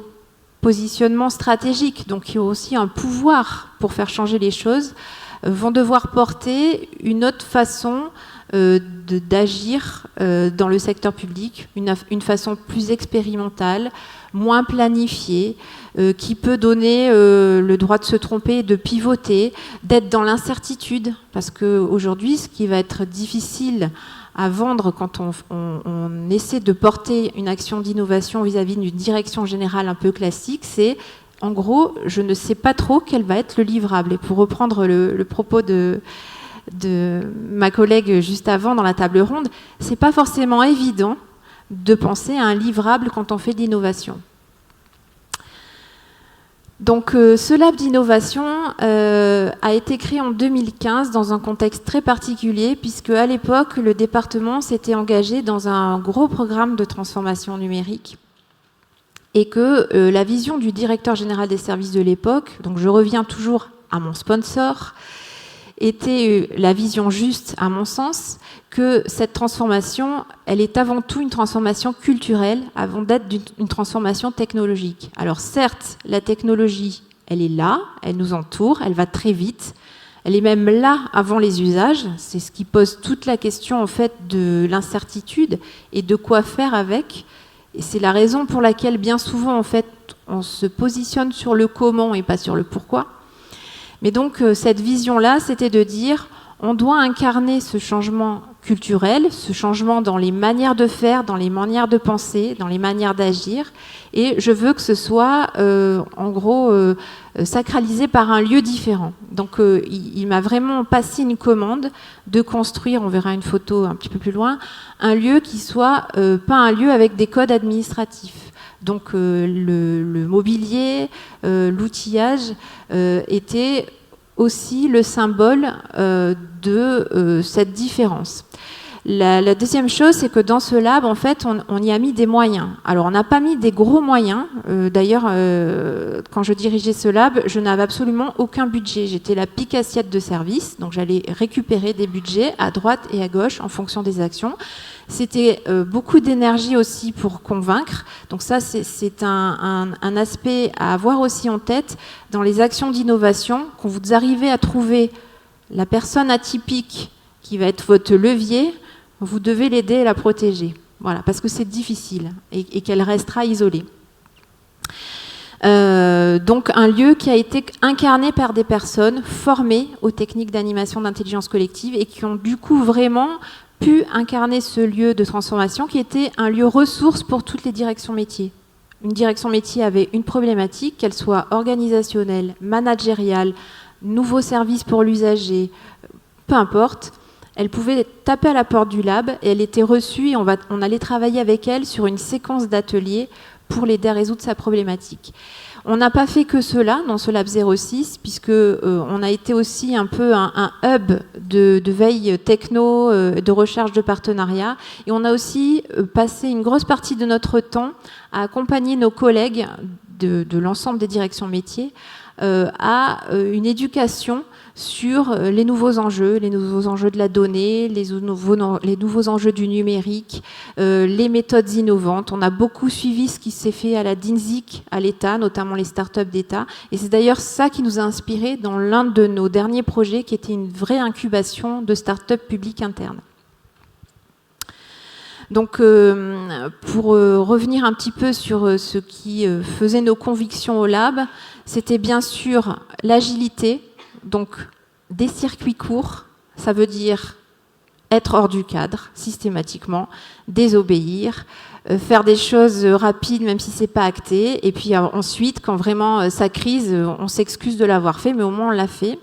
positionnements stratégiques, donc qui ont aussi un pouvoir pour faire changer les choses, vont devoir porter une autre façon d'agir dans le secteur public, une façon plus expérimentale, moins planifiée, qui peut donner le droit de se tromper, de pivoter, d'être dans l'incertitude, parce qu'aujourd'hui, ce qui va être difficile à vendre quand on essaie de porter une action d'innovation vis-à-vis d'une direction générale un peu classique, c'est en gros, je ne sais pas trop quel va être le livrable. Et pour reprendre le propos de ma collègue juste avant dans la table ronde, c'est pas forcément évident de penser à un livrable quand on fait de l'innovation. Donc ce lab d'innovation a été créé en 2015 dans un contexte très particulier puisque à l'époque le département s'était engagé dans un gros programme de transformation numérique et que la vision du directeur général des services de l'époque, donc je reviens toujours à mon sponsor, était la vision juste, à mon sens, que cette transformation, elle est avant tout une transformation culturelle avant d'être une transformation technologique. Alors certes, la technologie, elle est là, elle nous entoure, elle va très vite, elle est même là avant les usages, c'est ce qui pose toute la question en fait de l'incertitude et de quoi faire avec. Et c'est la raison pour laquelle bien souvent en fait on se positionne sur le comment et pas sur le pourquoi. Mais donc cette vision-là, c'était de dire on doit incarner ce changement culturel, ce changement dans les manières de faire, dans les manières de penser, dans les manières d'agir. Et je veux que ce soit en gros sacralisé par un lieu différent. Donc il m'a vraiment passé une commande de construire, on verra une photo un petit peu plus loin, un lieu qui soit pas un lieu avec des codes administratifs. Donc le mobilier, l'outillage était aussi le symbole de cette différence. La deuxième chose, c'est que dans ce lab, en fait, on y a mis des moyens. Alors, on n'a pas mis des gros moyens. D'ailleurs, quand je dirigeais ce lab, je n'avais absolument aucun budget. J'étais la pique assiette de service, donc j'allais récupérer des budgets à droite et à gauche en fonction des actions. C'était beaucoup d'énergie aussi pour convaincre. Donc ça, c'est un aspect à avoir aussi en tête dans les actions d'innovation, quand vous arrivez à trouver la personne atypique qui va être votre levier, vous devez l'aider et la protéger. Voilà, parce que c'est difficile et qu'elle restera isolée. Donc un lieu qui a été incarné par des personnes formées aux techniques d'animation d'intelligence collective et qui ont du coup vraiment pu incarner ce lieu de transformation qui était un lieu ressource pour toutes les directions métiers. Une direction métier avait une problématique, qu'elle soit organisationnelle, managériale, nouveau service pour l'usager, peu importe, elle pouvait taper à la porte du lab et elle était reçue et on allait travailler avec elle sur une séquence d'ateliers pour l'aider à résoudre sa problématique. On n'a pas fait que cela dans ce Lab 06, puisque on a été aussi un peu un hub de veille techno, de recherche de partenariat. Et on a aussi passé une grosse partie de notre temps à accompagner nos collègues de l'ensemble des directions métiers à une éducation sur les nouveaux enjeux de la donnée, les nouveaux enjeux du numérique, les méthodes innovantes. On a beaucoup suivi ce qui s'est fait à la DINSIC, à l'État, notamment les startups d'État. Et c'est d'ailleurs ça qui nous a inspiré dans l'un de nos derniers projets, qui était une vraie incubation de startups publiques internes. Donc, pour revenir un petit peu sur ce qui faisait nos convictions au lab, c'était bien sûr l'agilité. Donc, des circuits courts, ça veut dire être hors du cadre, systématiquement, désobéir, faire des choses rapides, même si c'est pas acté. Et puis ensuite, quand vraiment ça crise, on s'excuse de l'avoir fait, mais au moins on l'a fait.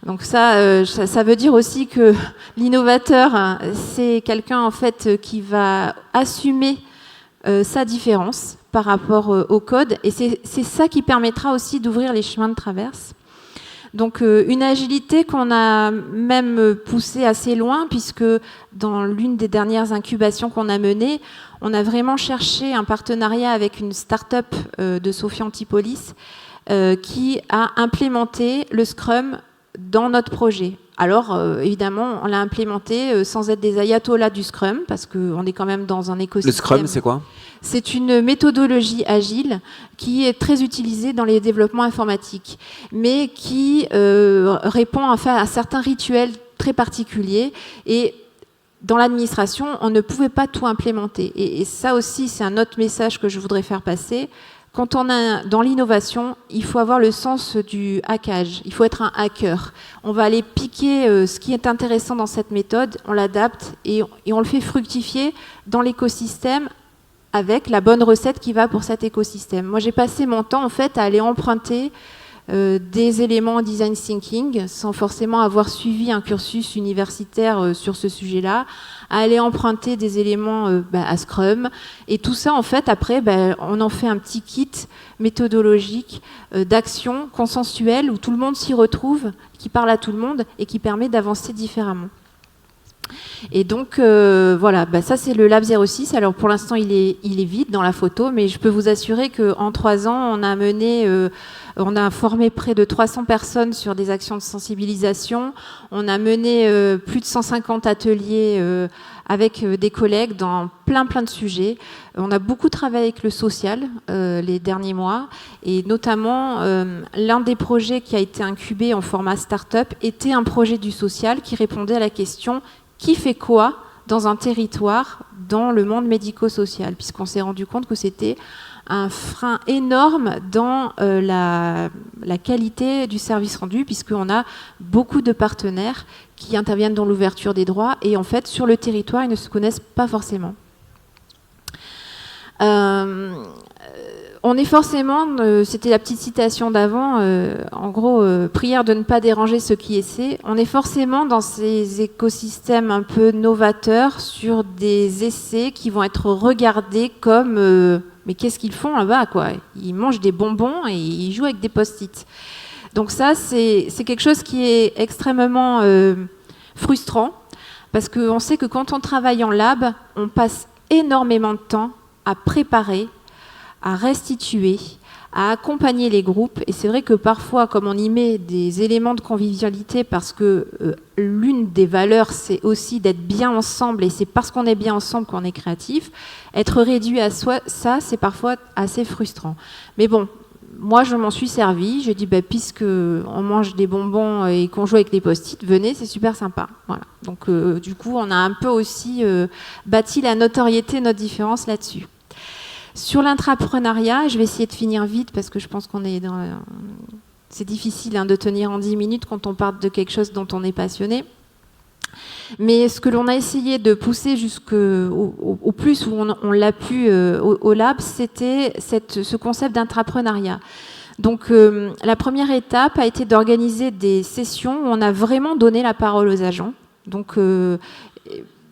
Donc ça veut dire aussi que l'innovateur, c'est quelqu'un en fait qui va assumer sa différence par rapport au code. Et c'est ça qui permettra aussi d'ouvrir les chemins de traverse. Donc une agilité qu'on a même poussée assez loin, puisque dans l'une des dernières incubations qu'on a menées, on a vraiment cherché un partenariat avec une start-up de Sophie Antipolis qui a implémenté le Scrum dans notre projet. Alors, évidemment, on l'a implémenté sans être des ayatollahs du Scrum, parce qu'on est quand même dans un écosystème. Le Scrum, c'est quoi ? C'est une méthodologie agile qui est très utilisée dans les développements informatiques, mais qui répond enfin à certains rituels très particuliers. Et dans l'administration, on ne pouvait pas tout implémenter. Et ça aussi, c'est un autre message que je voudrais faire passer. Quand on est dans l'innovation, il faut avoir le sens du hackage. Il faut être un hacker. On va aller piquer ce qui est intéressant dans cette méthode, on l'adapte et on le fait fructifier dans l'écosystème avec la bonne recette qui va pour cet écosystème. Moi, j'ai passé mon temps en fait à aller emprunter des éléments en design thinking sans forcément avoir suivi un cursus universitaire sur ce sujet-là, à aller emprunter des éléments à Scrum. Et tout ça, en fait, après, on en fait un petit kit méthodologique d'action consensuelle où tout le monde s'y retrouve, qui parle à tout le monde et qui permet d'avancer différemment. Et donc, voilà, ça c'est le Lab 06. Alors pour l'instant, il est vide dans la photo, mais je peux vous assurer qu'en 3 ans, on a formé près de 300 personnes sur des actions de sensibilisation. On a mené plus de 150 ateliers avec des collègues dans plein de sujets. On a beaucoup travaillé avec le social les derniers mois, et notamment l'un des projets qui a été incubé en format start-up était un projet du social qui répondait à la question « Qui fait quoi dans un territoire dans le monde médico-social ?» puisqu'on s'est rendu compte que c'était un frein énorme dans la qualité du service rendu, puisqu'on a beaucoup de partenaires qui interviennent dans l'ouverture des droits et en fait sur le territoire ils ne se connaissent pas forcément. On est forcément, c'était la petite citation d'avant, en gros, prière de ne pas déranger ceux qui essaient. On est forcément dans ces écosystèmes un peu novateurs sur des essais qui vont être regardés comme mais qu'est-ce qu'ils font là-bas, quoi ? Ils mangent des bonbons et ils jouent avec des post-it. Donc ça, c'est quelque chose qui est extrêmement frustrant, parce qu'on sait que quand on travaille en lab, on passe énormément de temps à préparer, à restituer, à accompagner les groupes. Et c'est vrai que parfois, comme on y met des éléments de convivialité, parce que l'une des valeurs, c'est aussi d'être bien ensemble, et c'est parce qu'on est bien ensemble qu'on est créatif, être réduit à ça, c'est parfois assez frustrant. Mais bon, moi, je m'en suis servi. Je dis, puisque on mange des bonbons et qu'on joue avec les post-it, venez, c'est super sympa. Voilà. Donc, du coup, on a un peu aussi bâti la notoriété, notre différence là-dessus. Sur l'intrapreneuriat, je vais essayer de finir vite parce que je pense qu'on est dans... C'est difficile de tenir en 10 minutes quand on parle de quelque chose dont on est passionné. Mais ce que l'on a essayé de pousser jusqu'au plus où on l'a pu au lab, c'était ce concept d'intrapreneuriat. Donc la première étape a été d'organiser des sessions où on a vraiment donné la parole aux agents. Donc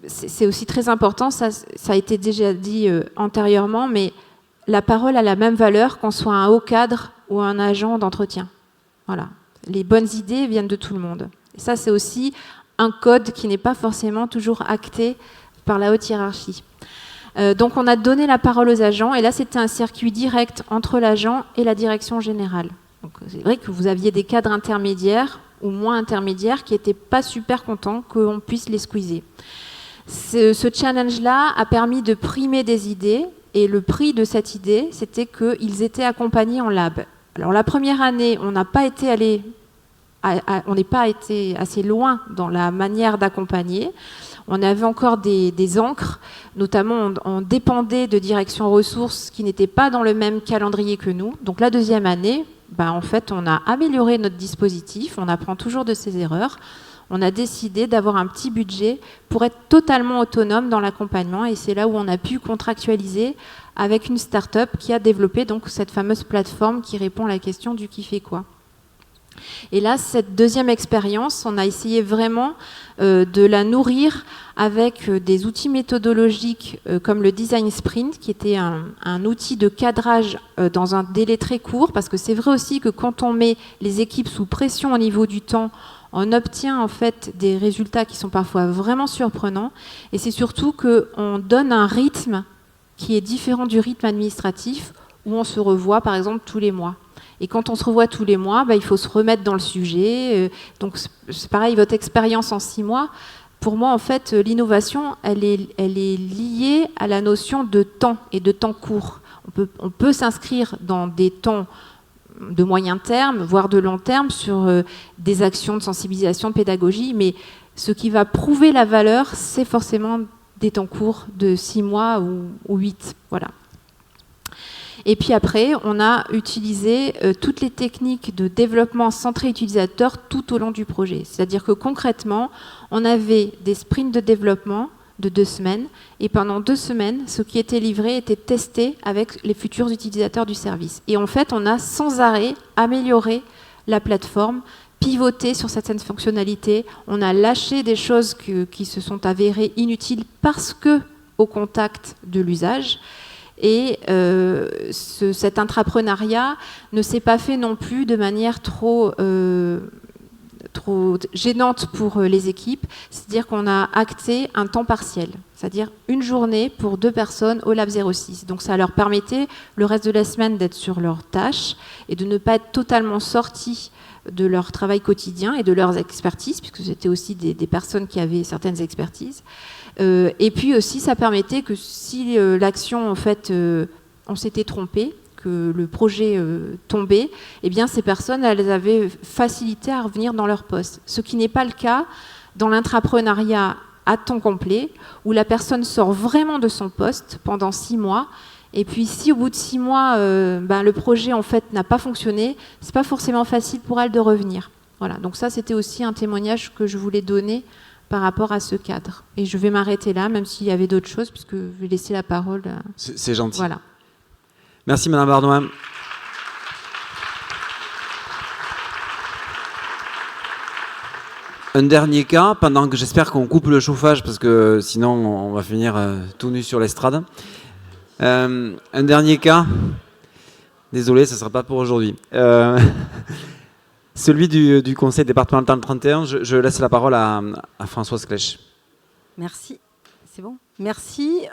c'est aussi très important, ça a été déjà dit antérieurement, mais la parole a la même valeur qu'on soit un haut cadre ou un agent d'entretien. Voilà. Les bonnes idées viennent de tout le monde. Et ça, c'est aussi un code qui n'est pas forcément toujours acté par la haute hiérarchie. Donc on a donné la parole aux agents, et là c'était un circuit direct entre l'agent et la direction générale. Donc c'est vrai que vous aviez des cadres intermédiaires ou moins intermédiaires qui n'étaient pas super contents qu'on puisse les squeezer. Ce challenge-là a permis de primer des idées, et le prix de cette idée, c'était qu'ils étaient accompagnés en lab. Alors la première année, on n'est pas été assez loin dans la manière d'accompagner. On avait encore des ancres, notamment on dépendait de direction ressources qui n'étaient pas dans le même calendrier que nous. Donc la deuxième année, en fait, on a amélioré notre dispositif, on apprend toujours de ses erreurs. On a décidé d'avoir un petit budget pour être totalement autonome dans l'accompagnement, et c'est là où on a pu contractualiser avec une start-up qui a développé donc cette fameuse plateforme qui répond à la question du qui fait quoi. Et là, cette deuxième expérience, on a essayé vraiment de la nourrir avec des outils méthodologiques comme le Design Sprint, qui était un outil de cadrage dans un délai très court, parce que c'est vrai aussi que quand on met les équipes sous pression au niveau du temps, on obtient en fait des résultats qui sont parfois vraiment surprenants. Et c'est surtout qu'on donne un rythme qui est différent du rythme administratif, où on se revoit par exemple tous les mois. Et quand on se revoit tous les mois, il faut se remettre dans le sujet. Donc c'est pareil, votre expérience en 6 mois, pour moi en fait l'innovation, elle est liée à la notion de temps et de temps court. On peut s'inscrire dans des temps de moyen terme, voire de long terme, sur des actions de sensibilisation, de pédagogie, mais ce qui va prouver la valeur, c'est forcément des temps courts de 6 mois ou 8. Voilà. Et puis après, on a utilisé toutes les techniques de développement centré utilisateur tout au long du projet. C'est-à-dire que concrètement, on avait des sprints de développement de 2 semaines, et pendant 2 semaines, ce qui était livré était testé avec les futurs utilisateurs du service. Et en fait, on a sans arrêt amélioré la plateforme, pivoté sur certaines fonctionnalités, on a lâché des choses qui se sont avérées inutiles parce que au contact de l'usage. Et cet intrapreneuriat ne s'est pas fait non plus de manière trop gênante pour les équipes, c'est-à-dire qu'on a acté un temps partiel, c'est-à-dire une journée pour 2 personnes au Lab 06. Donc ça leur permettait le reste de la semaine d'être sur leurs tâches et de ne pas être totalement sortis de leur travail quotidien et de leurs expertises, puisque c'était aussi des personnes qui avaient certaines expertises. Et puis aussi, ça permettait que si l'action, en fait, on s'était trompé, que le projet tombait, eh bien, ces personnes, elles avaient facilité à revenir dans leur poste. Ce qui n'est pas le cas dans l'intrapreneuriat à temps complet, où la personne sort vraiment de son poste pendant 6 mois. Et puis, si au bout de 6 mois, le projet en fait n'a pas fonctionné, c'est pas forcément facile pour elle de revenir. Voilà. Donc ça, c'était aussi un témoignage que je voulais donner par rapport à ce cadre. Et je vais m'arrêter là, même s'il y avait d'autres choses, puisque je vais laisser la parole. C'est gentil. Voilà. Merci, Madame Bardouin. Un dernier cas, pendant que j'espère qu'on coupe le chauffage, parce que sinon on va finir tout nu sur l'estrade. Un dernier cas, désolé, ce ne sera pas pour aujourd'hui. Celui du conseil départemental 31, je laisse la parole à Françoise Clèche. Merci, c'est bon. Merci,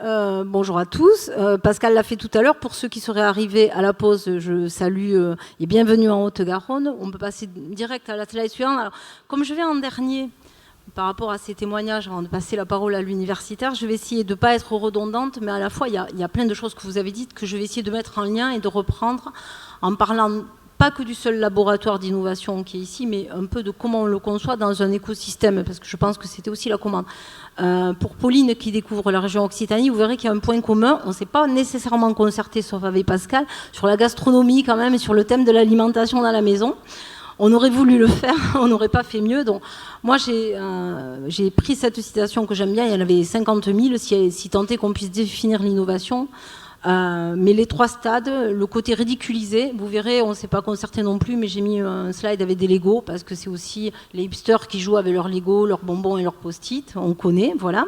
bonjour à tous. Pascal l'a fait tout à l'heure. Pour ceux qui seraient arrivés à la pause, je salue et bienvenue en Haute-Garonne. On peut passer direct à la slide suivante. Alors, comme je vais en dernier, par rapport à ces témoignages, avant de passer la parole à l'universitaire, je vais essayer de ne pas être redondante, mais à la fois, il y a plein de choses que vous avez dites que je vais essayer de mettre en lien et de reprendre en parlant pas que du seul laboratoire d'innovation qui est ici, mais un peu de comment on le conçoit dans un écosystème, parce que je pense que c'était aussi la commande. Pour Pauline qui découvre la région Occitanie, vous verrez qu'il y a un point commun. On ne s'est pas nécessairement concerté, sauf avec Pascal, sur la gastronomie quand même, et sur le thème de l'alimentation dans la maison. On aurait voulu le faire, on n'aurait pas fait mieux. Donc, moi, j'ai pris cette citation que j'aime bien, il y en avait 50 000, si tant est qu'on puisse définir l'innovation. Mais les 3 stades, le côté ridiculisé, vous verrez, on ne s'est pas concerté non plus, mais j'ai mis un slide avec des Legos, parce que c'est aussi les hipsters qui jouent avec leurs Legos, leurs bonbons et leurs post-it, on connaît, voilà.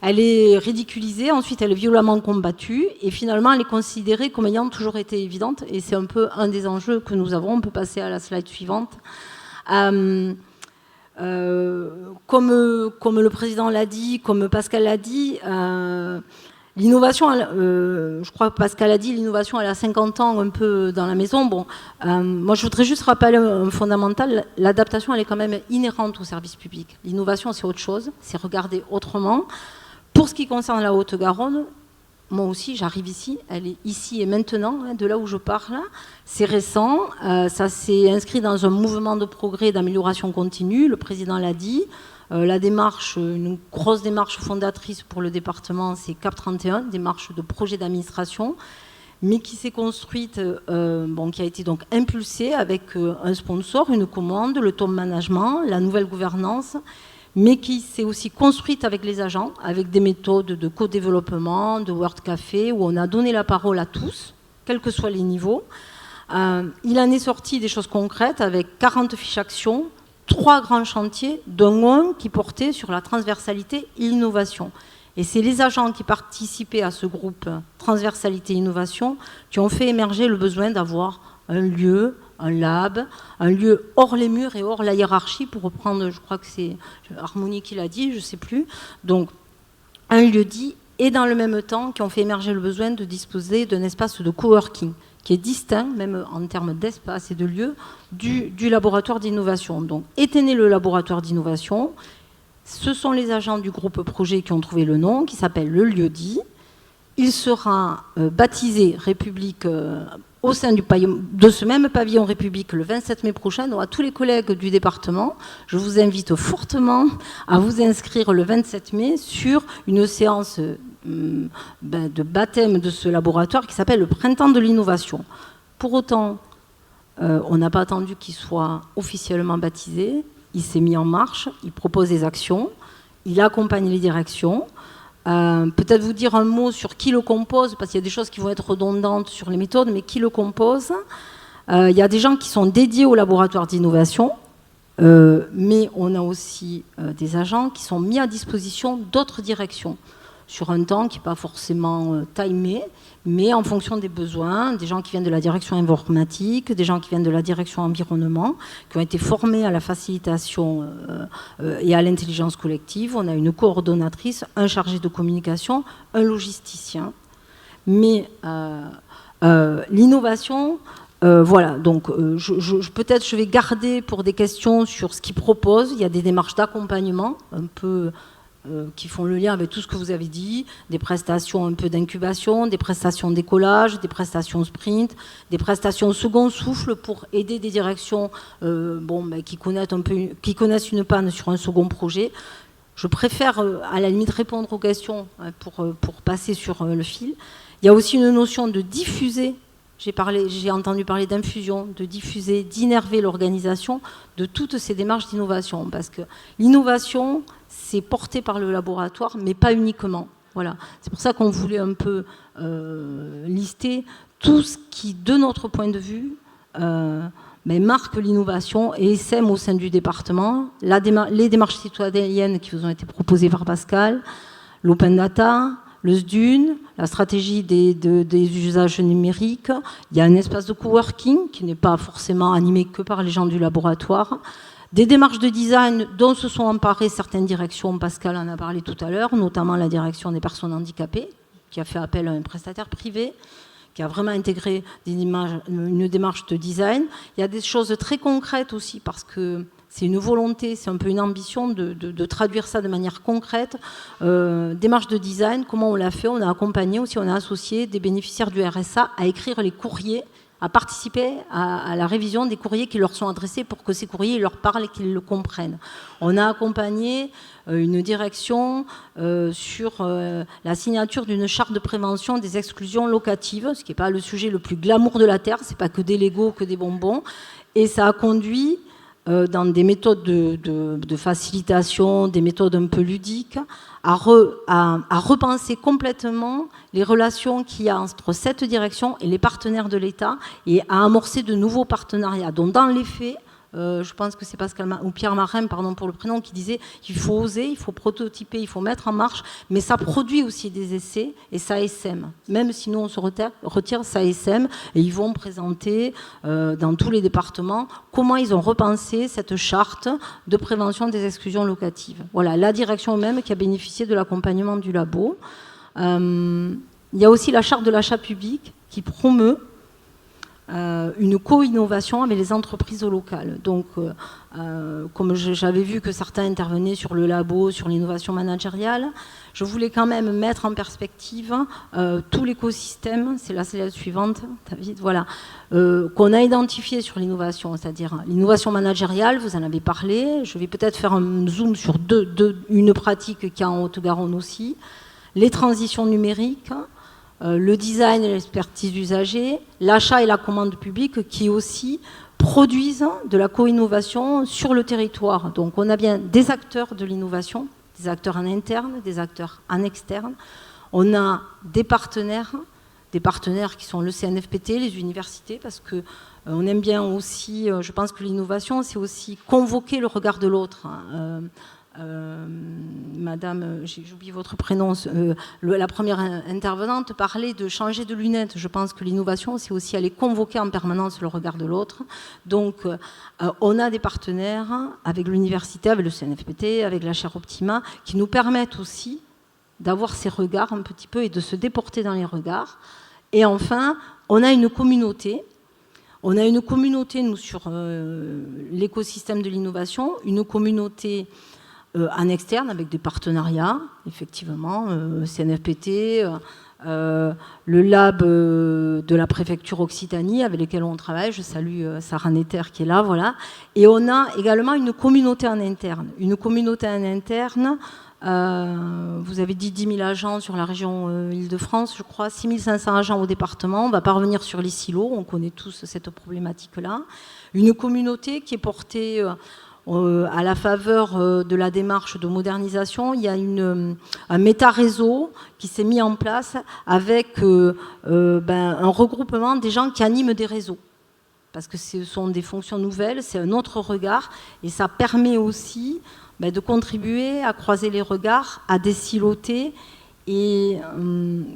Elle est ridiculisée, ensuite elle est violemment combattue, et finalement elle est considérée comme ayant toujours été évidente, et c'est un peu un des enjeux que nous avons. On peut passer à la slide suivante. Comme le président l'a dit, comme Pascal l'a dit, l'innovation, je crois que Pascal a dit, l'innovation elle a 50 ans un peu dans la maison. Bon, moi je voudrais juste rappeler un fondamental, l'adaptation elle est quand même inhérente au service public. L'innovation c'est autre chose, c'est regarder autrement. Pour ce qui concerne la Haute-Garonne, moi aussi j'arrive ici, elle est ici et maintenant, de là où je parle. C'est récent, ça s'est inscrit dans un mouvement de progrès et d'amélioration continue, le président l'a dit. La démarche, une grosse démarche fondatrice pour le département, c'est CAP 31, démarche de projet d'administration, mais qui s'est construite, qui a été donc impulsée avec un sponsor, une commande, le top management, la nouvelle gouvernance, mais qui s'est aussi construite avec les agents, avec des méthodes de co-développement, de Word Café, où on a donné la parole à tous, quels que soient les niveaux. Il en est sorti des choses concrètes avec 40 fiches actions, 3 grands chantiers, dont un qui portait sur la transversalité et l'innovation. Et c'est les agents qui participaient à ce groupe transversalité et innovation qui ont fait émerger le besoin d'avoir un lieu, un lab, un lieu hors les murs et hors la hiérarchie, pour reprendre, je crois que c'est Harmonie qui l'a dit, je ne sais plus. Donc, un lieu dit, et dans le même temps, qui ont fait émerger le besoin de disposer d'un espace de coworking, qui est distinct, même en termes d'espace et de lieu, du laboratoire d'innovation. Donc, était né le laboratoire d'innovation. Ce sont les agents du groupe projet qui ont trouvé le nom, qui s'appelle le lieu dit. Il sera baptisé République au sein de ce même pavillon République le 27 mai prochain. Donc à tous les collègues du département, je vous invite fortement à vous inscrire le 27 mai sur une séance de baptême de ce laboratoire qui s'appelle le Printemps de l'innovation. Pour autant, on n'a pas attendu qu'il soit officiellement baptisé. Il s'est mis en marche, il propose des actions, il accompagne les directions. Peut-être vous dire un mot sur qui le compose, parce qu'il y a des choses qui vont être redondantes sur les méthodes, mais qui le compose. Il y a des gens qui sont dédiés au laboratoire d'innovation, mais on a aussi des agents qui sont mis à disposition d'autres directions, sur un temps qui n'est pas forcément timé, mais en fonction des besoins, des gens qui viennent de la direction informatique, des gens qui viennent de la direction environnement, qui ont été formés à la facilitation et à l'intelligence collective. On a une coordonnatrice, un chargé de communication, un logisticien. Mais l'innovation, voilà, donc peut-être je vais garder pour des questions sur ce qu'ils proposent. Il y a des démarches d'accompagnement un peu qui font le lien avec tout ce que vous avez dit, des prestations un peu d'incubation, des prestations d'écolage, des prestations sprint, des prestations second souffle pour aider des directions qui connaissent une panne sur un second projet. Je préfère à la limite répondre aux questions pour passer sur le fil. Il y a aussi une notion de diffuser. J'ai entendu parler d'infusion, de diffuser, d'innerver l'organisation de toutes ces démarches d'innovation. Parce que l'innovation, c'est porté par le laboratoire, mais pas uniquement. Voilà. C'est pour ça qu'on voulait un peu lister tout ce qui, de notre point de vue, marque l'innovation et sème au sein du département. Les démarches citoyennes qui vous ont été proposées par Pascal, l'open data, le SDUN, la stratégie des usages numériques. Il y a un espace de coworking qui n'est pas forcément animé que par les gens du laboratoire. Des démarches de design dont se sont emparées certaines directions, Pascal en a parlé tout à l'heure, notamment la direction des personnes handicapées, qui a fait appel à un prestataire privé, qui a vraiment intégré une démarche de design. Il y a des choses très concrètes aussi, parce que c'est une volonté, c'est un peu une ambition de traduire ça de manière concrète. Démarche de design, comment on l'a fait? On a accompagné aussi, on a associé des bénéficiaires du RSA à écrire les courriers, à participer à la révision des courriers qui leur sont adressés pour que ces courriers leur parlent et qu'ils le comprennent. On a accompagné une direction sur la signature d'une charte de prévention des exclusions locatives, ce qui n'est pas le sujet le plus glamour de la Terre, ce n'est pas que des Legos, que des bonbons. Et ça a conduit dans des méthodes de facilitation, des méthodes un peu ludiques, à repenser complètement les relations qu'il y a entre cette direction et les partenaires de l'État et à amorcer de nouveaux partenariats. Donc dans les faits, je pense que c'est Pascal ou Pierre Marin, pardon pour le prénom, qui disait qu'il faut oser, il faut prototyper, il faut mettre en marche, mais ça produit aussi des essais et ça essaime. Même si nous on se retire, ça essaime et ils vont présenter dans tous les départements comment ils ont repensé cette charte de prévention des exclusions locatives. Voilà, la direction même qui a bénéficié de l'accompagnement du labo. Il y a aussi la charte de l'achat public qui promeut une co-innovation avec les entreprises locales. Donc, comme j'avais vu que certains intervenaient sur le labo, sur l'innovation managériale, je voulais quand même mettre en perspective tout l'écosystème, c'est la slide suivante, David, voilà, qu'on a identifié sur l'innovation, c'est-à-dire l'innovation managériale, vous en avez parlé, je vais peut-être faire un zoom sur une pratique qu'il y a en Haute-Garonne aussi, les transitions numériques, le design et l'expertise usagée, l'achat et la commande publique qui aussi produisent de la co-innovation sur le territoire. Donc on a bien des acteurs de l'innovation, des acteurs en interne, des acteurs en externe. On a des partenaires, des partenaires qui sont le CNFPT, les universités, parce que on aime bien aussi, je pense que l'innovation, c'est aussi convoquer le regard de l'autre. Madame, j'ai oublié votre prénom, la première intervenante parlait de changer de lunettes. Je pense que l'innovation, c'est aussi aller convoquer en permanence le regard de l'autre. Donc, on a des partenaires avec l'université, avec le CNFPT, avec la chaire Optima, qui nous permettent aussi d'avoir ces regards un petit peu et de se déporter dans les regards. Et enfin, on a une communauté. On a une communauté, nous, sur l'écosystème de l'innovation, une communauté en externe avec des partenariats, effectivement, CNFPT, le lab de la préfecture Occitanie avec lesquels on travaille. Je salue Sarah Netter qui est là, voilà. Et on a également une communauté en interne. Une communauté en interne, vous avez dit 10 000 agents sur la région Île-de-France, je crois, 6 500 agents au département. On ne va pas revenir sur les silos, on connaît tous cette problématique-là. Une communauté qui est portée à la faveur de la démarche de modernisation. Il y a un méta-réseau qui s'est mis en place avec un regroupement des gens qui animent des réseaux. Parce que ce sont des fonctions nouvelles, c'est un autre regard, et ça permet aussi de contribuer à croiser les regards, à désiloter. Et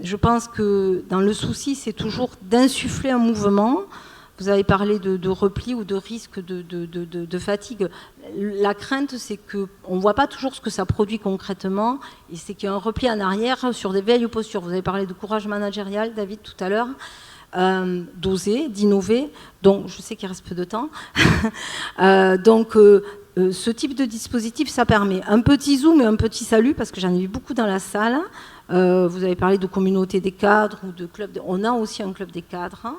je pense que dans le souci, c'est toujours d'insuffler un mouvement. Vous avez parlé de repli ou de risque de fatigue. La crainte, c'est qu'on ne voit pas toujours ce que ça produit concrètement, et c'est qu'il y a un repli en arrière sur des vieilles postures. Vous avez parlé de courage managérial, David, tout à l'heure, d'oser, d'innover. Donc, je sais qu'il reste peu de temps. Ce type de dispositif, ça permet un petit zoom et un petit salut, parce que j'en ai vu beaucoup dans la salle. Vous avez parlé de communauté des cadres ou de club. On a aussi un club des cadres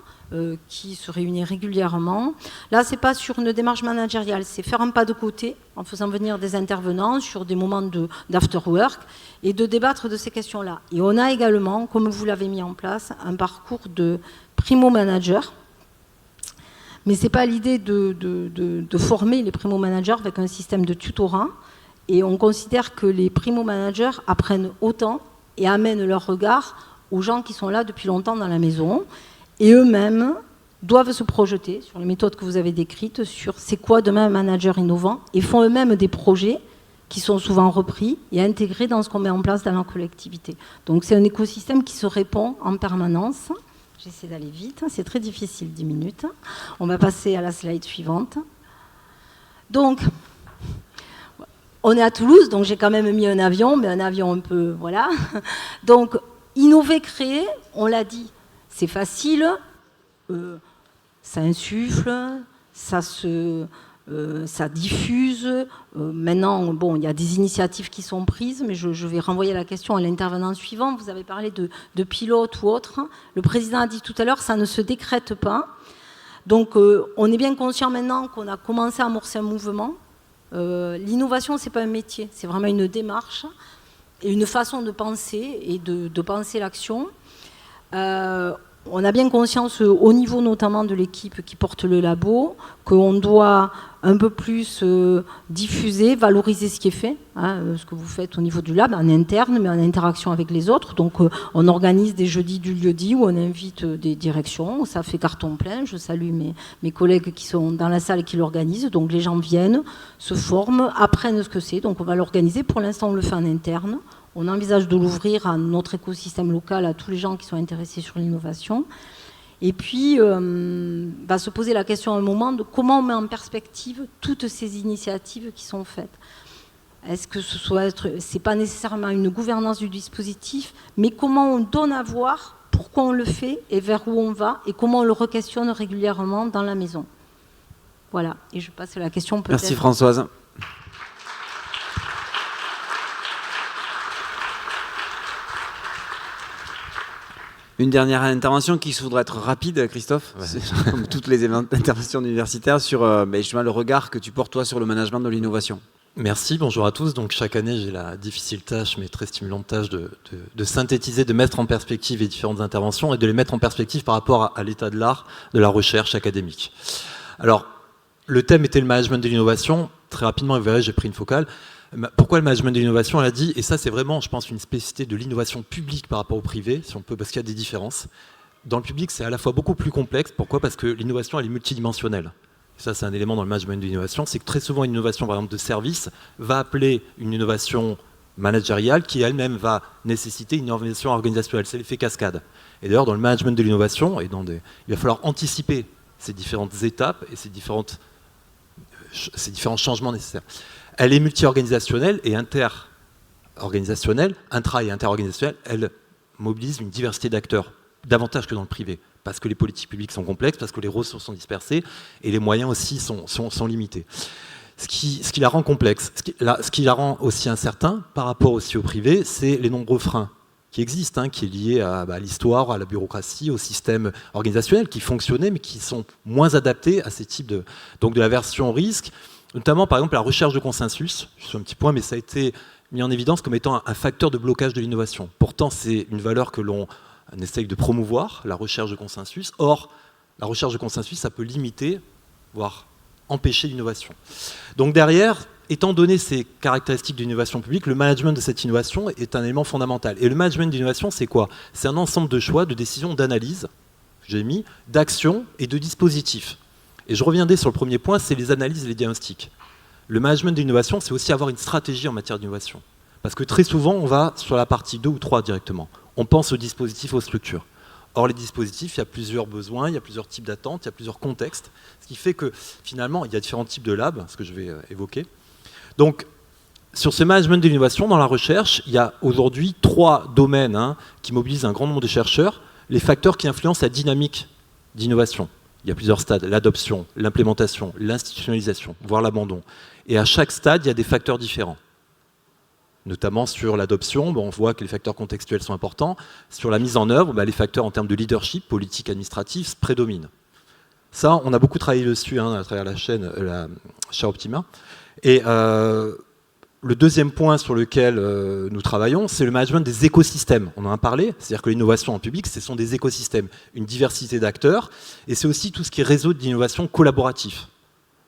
qui se réunit régulièrement. Là, c'est pas sur une démarche managériale, c'est faire un pas de côté en faisant venir des intervenants sur des moments d'after work et de débattre de ces questions-là. Et on a également, comme vous l'avez mis en place, un parcours de primo-manager. Mais ce n'est pas l'idée de former les primo-managers avec un système de tutorat. Et on considère que les primo-managers apprennent autant et amènent leur regard aux gens qui sont là depuis longtemps dans la maison. Et eux-mêmes doivent se projeter sur les méthodes que vous avez décrites, sur c'est quoi demain un manager innovant, et font eux-mêmes des projets qui sont souvent repris et intégrés dans ce qu'on met en place dans la collectivité. Donc c'est un écosystème qui se répond en permanence. J'essaie d'aller vite, c'est très difficile, 10 minutes. On va passer à la slide suivante. Donc, on est à Toulouse, donc j'ai quand même mis un avion, mais un avion un peu, voilà. Donc, innover, créer, on l'a dit, c'est facile, ça insuffle, ça diffuse. Maintenant, bon, il y a des initiatives qui sont prises, mais je vais renvoyer la question à l'intervenant suivant. Vous avez parlé de pilote ou autre. Le président a dit tout à l'heure, ça ne se décrète pas. Donc, on est bien conscient maintenant qu'on a commencé à amorcer un mouvement. L'innovation, c'est pas un métier, c'est vraiment une démarche et une façon de penser et de penser l'action. On a bien conscience, au niveau notamment de l'équipe qui porte le labo, qu'on doit un peu plus diffuser, valoriser ce qui est fait, ce que vous faites au niveau du lab, en interne, mais en interaction avec les autres. Donc on organise des jeudis du lieu-dit où on invite des directions, ça fait carton plein. Je salue mes collègues qui sont dans la salle et qui l'organisent. Donc les gens viennent, se forment, apprennent ce que c'est. Donc on va l'organiser. Pour l'instant, on le fait en interne. On envisage de l'ouvrir à notre écosystème local, à tous les gens qui sont intéressés sur l'innovation. Et puis, va se poser la question à un moment de comment on met en perspective toutes ces initiatives qui sont faites. Est-ce que c'est pas nécessairement une gouvernance du dispositif, mais comment on donne à voir pourquoi on le fait et vers où on va, et comment on le re-questionne régulièrement dans la maison. Voilà, et je passe à la question peut-être. Merci Françoise. Une dernière intervention qui voudrait être rapide, Christophe, ouais. Comme toutes les interventions universitaires, sur justement le regard que tu portes toi sur le management de l'innovation. Merci, bonjour à tous. Donc chaque année, j'ai la difficile tâche, mais très stimulante tâche de synthétiser, de mettre en perspective les différentes interventions et de les mettre en perspective par rapport à l'état de l'art, de la recherche académique. Alors, le thème était le management de l'innovation. Très rapidement, vous verrez, j'ai pris une focale. Pourquoi le management de l'innovation? Elle a dit, et ça c'est vraiment, je pense, une spécificité de l'innovation publique par rapport au privé, si on peut, parce qu'il y a des différences. dans le public, c'est à la fois beaucoup plus complexe. Pourquoi ? Parce que l'innovation, elle est multidimensionnelle. Ça, c'est un élément dans le management de l'innovation. C'est que très souvent, une innovation, par exemple, de service, va appeler une innovation managériale qui elle-même va nécessiter une innovation organisationnelle. C'est l'effet cascade. Et d'ailleurs, dans le management de l'innovation, il va falloir anticiper ces différentes étapes et ces différents changements nécessaires. Elle est multi-organisationnelle et inter-organisationnelle, intra- et inter-organisationnelle. Elle mobilise une diversité d'acteurs, davantage que dans le privé, parce que les politiques publiques sont complexes, parce que les ressources sont dispersées et les moyens aussi sont limités. Ce qui la rend complexe, ce qui la rend aussi incertain par rapport aussi au privé, c'est les nombreux freins qui existent, qui est lié à l'histoire, à la bureaucratie, au système organisationnel qui fonctionnait mais qui sont moins adaptés à ces types donc de la version risque, notamment par exemple la recherche de consensus. Je suis un petit point, mais ça a été mis en évidence comme étant un facteur de blocage de l'innovation. Pourtant, c'est une valeur que l'on essaye de promouvoir, la recherche de consensus. Or, la recherche de consensus, ça peut limiter, voire empêcher l'innovation. Donc derrière, étant donné ces caractéristiques d'innovation publique, le management de cette innovation est un élément fondamental. Et le management d'innovation, c'est quoi ? C'est un ensemble de choix, de décisions, d'analyses, j'ai mis, d'actions et de dispositifs. Et je reviendrai sur le premier point, c'est les analyses et les diagnostics. Le management d'innovation, c'est aussi avoir une stratégie en matière d'innovation. Parce que très souvent, on va sur la partie 2 ou 3 directement. On pense aux dispositifs, aux structures. Or, les dispositifs, il y a plusieurs besoins, il y a plusieurs types d'attentes, il y a plusieurs contextes, ce qui fait que finalement, il y a différents types de labs, ce que je vais évoquer. Donc, sur ce management de l'innovation, dans la recherche, il y a aujourd'hui 3 domaines qui mobilisent un grand nombre de chercheurs, les facteurs qui influencent la dynamique d'innovation. Il y a plusieurs stades, l'adoption, l'implémentation, l'institutionnalisation, voire l'abandon. Et à chaque stade, il y a des facteurs différents. Notamment sur l'adoption, on voit que les facteurs contextuels sont importants. Sur la mise en œuvre, les facteurs en termes de leadership, politique, administratif, prédominent. Ça, on a beaucoup travaillé dessus à travers la chaîne Optima. Et le deuxième point sur lequel nous travaillons, c'est le management des écosystèmes. On en a parlé, c'est-à-dire que l'innovation en public, ce sont des écosystèmes, une diversité d'acteurs, et c'est aussi tout ce qui est réseau d'innovation collaboratif,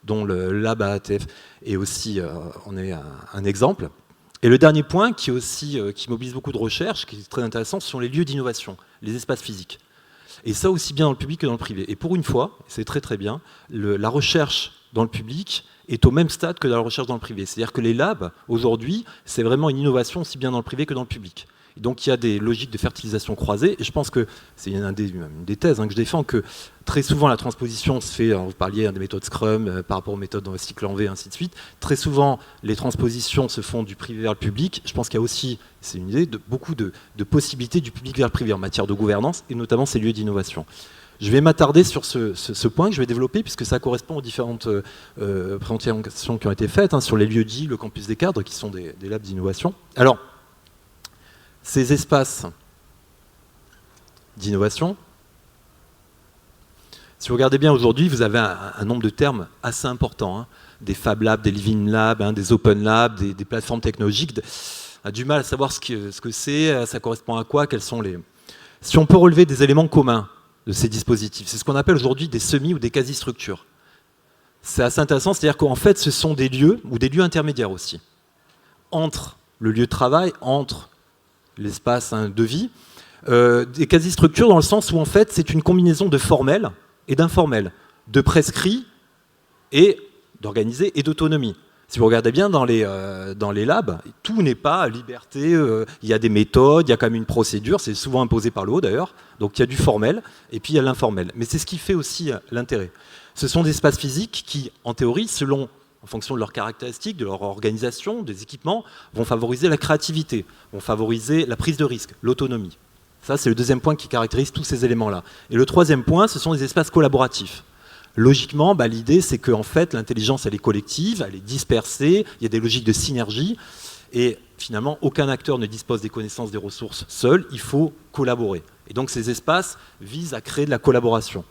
dont le Lab ATF est aussi on est un exemple. Et le dernier point, qui mobilise beaucoup de recherche, qui est très intéressant, ce sont les lieux d'innovation, les espaces physiques. Et ça aussi bien dans le public que dans le privé. Et pour une fois, c'est très très bien, la recherche dans le public est au même stade que dans la recherche dans le privé. C'est-à-dire que les labs, aujourd'hui, c'est vraiment une innovation aussi bien dans le privé que dans le public. Et donc il y a des logiques de fertilisation croisée, et je pense que c'est une des thèses que je défends, que très souvent la transposition se fait, vous parliez des méthodes Scrum par rapport aux méthodes dans le cycle en V, ainsi de suite, très souvent les transpositions se font du privé vers le public. Je pense qu'il y a aussi, c'est une idée, beaucoup de possibilités du public vers le privé en matière de gouvernance, et notamment ces lieux d'innovation. Je vais m'attarder sur ce point que je vais développer, puisque ça correspond aux différentes présentations qui ont été faites, sur les lieux dits, le campus des cadres, qui sont des labs d'innovation. Alors, ces espaces d'innovation, si vous regardez bien aujourd'hui, vous avez un nombre de termes assez important, des Fab Labs, des Living Labs, des Open Labs, des plateformes technologiques. On a du mal à savoir ce que c'est, ça correspond à quoi, quels sont les... Si on peut relever des éléments communs de ces dispositifs, c'est ce qu'on appelle aujourd'hui des semi- ou des quasi-structures. C'est assez intéressant, c'est-à-dire qu'en fait, ce sont des lieux, ou des lieux intermédiaires aussi, entre le lieu de travail, entre l'espace de vie, des quasi-structures dans le sens où en fait c'est une combinaison de formel et d'informel, de prescrit et d'organisé et d'autonomie. Si vous regardez bien dans les labs, tout n'est pas liberté, il y a des méthodes, il y a quand même une procédure, c'est souvent imposé par le haut d'ailleurs, donc il y a du formel et puis il y a l'informel. Mais c'est ce qui fait aussi l'intérêt. Ce sont des espaces physiques qui, en théorie, en fonction de leurs caractéristiques, de leur organisation, des équipements, vont favoriser la créativité, vont favoriser la prise de risque, l'autonomie. Ça, c'est le deuxième point qui caractérise tous ces éléments-là. Et le troisième point, ce sont des espaces collaboratifs. Logiquement, l'idée, c'est qu'en fait, l'intelligence, elle est collective, elle est dispersée, il y a des logiques de synergie, et finalement, aucun acteur ne dispose des connaissances, des ressources seul, il faut collaborer. Et donc, ces espaces visent à créer de la collaboration.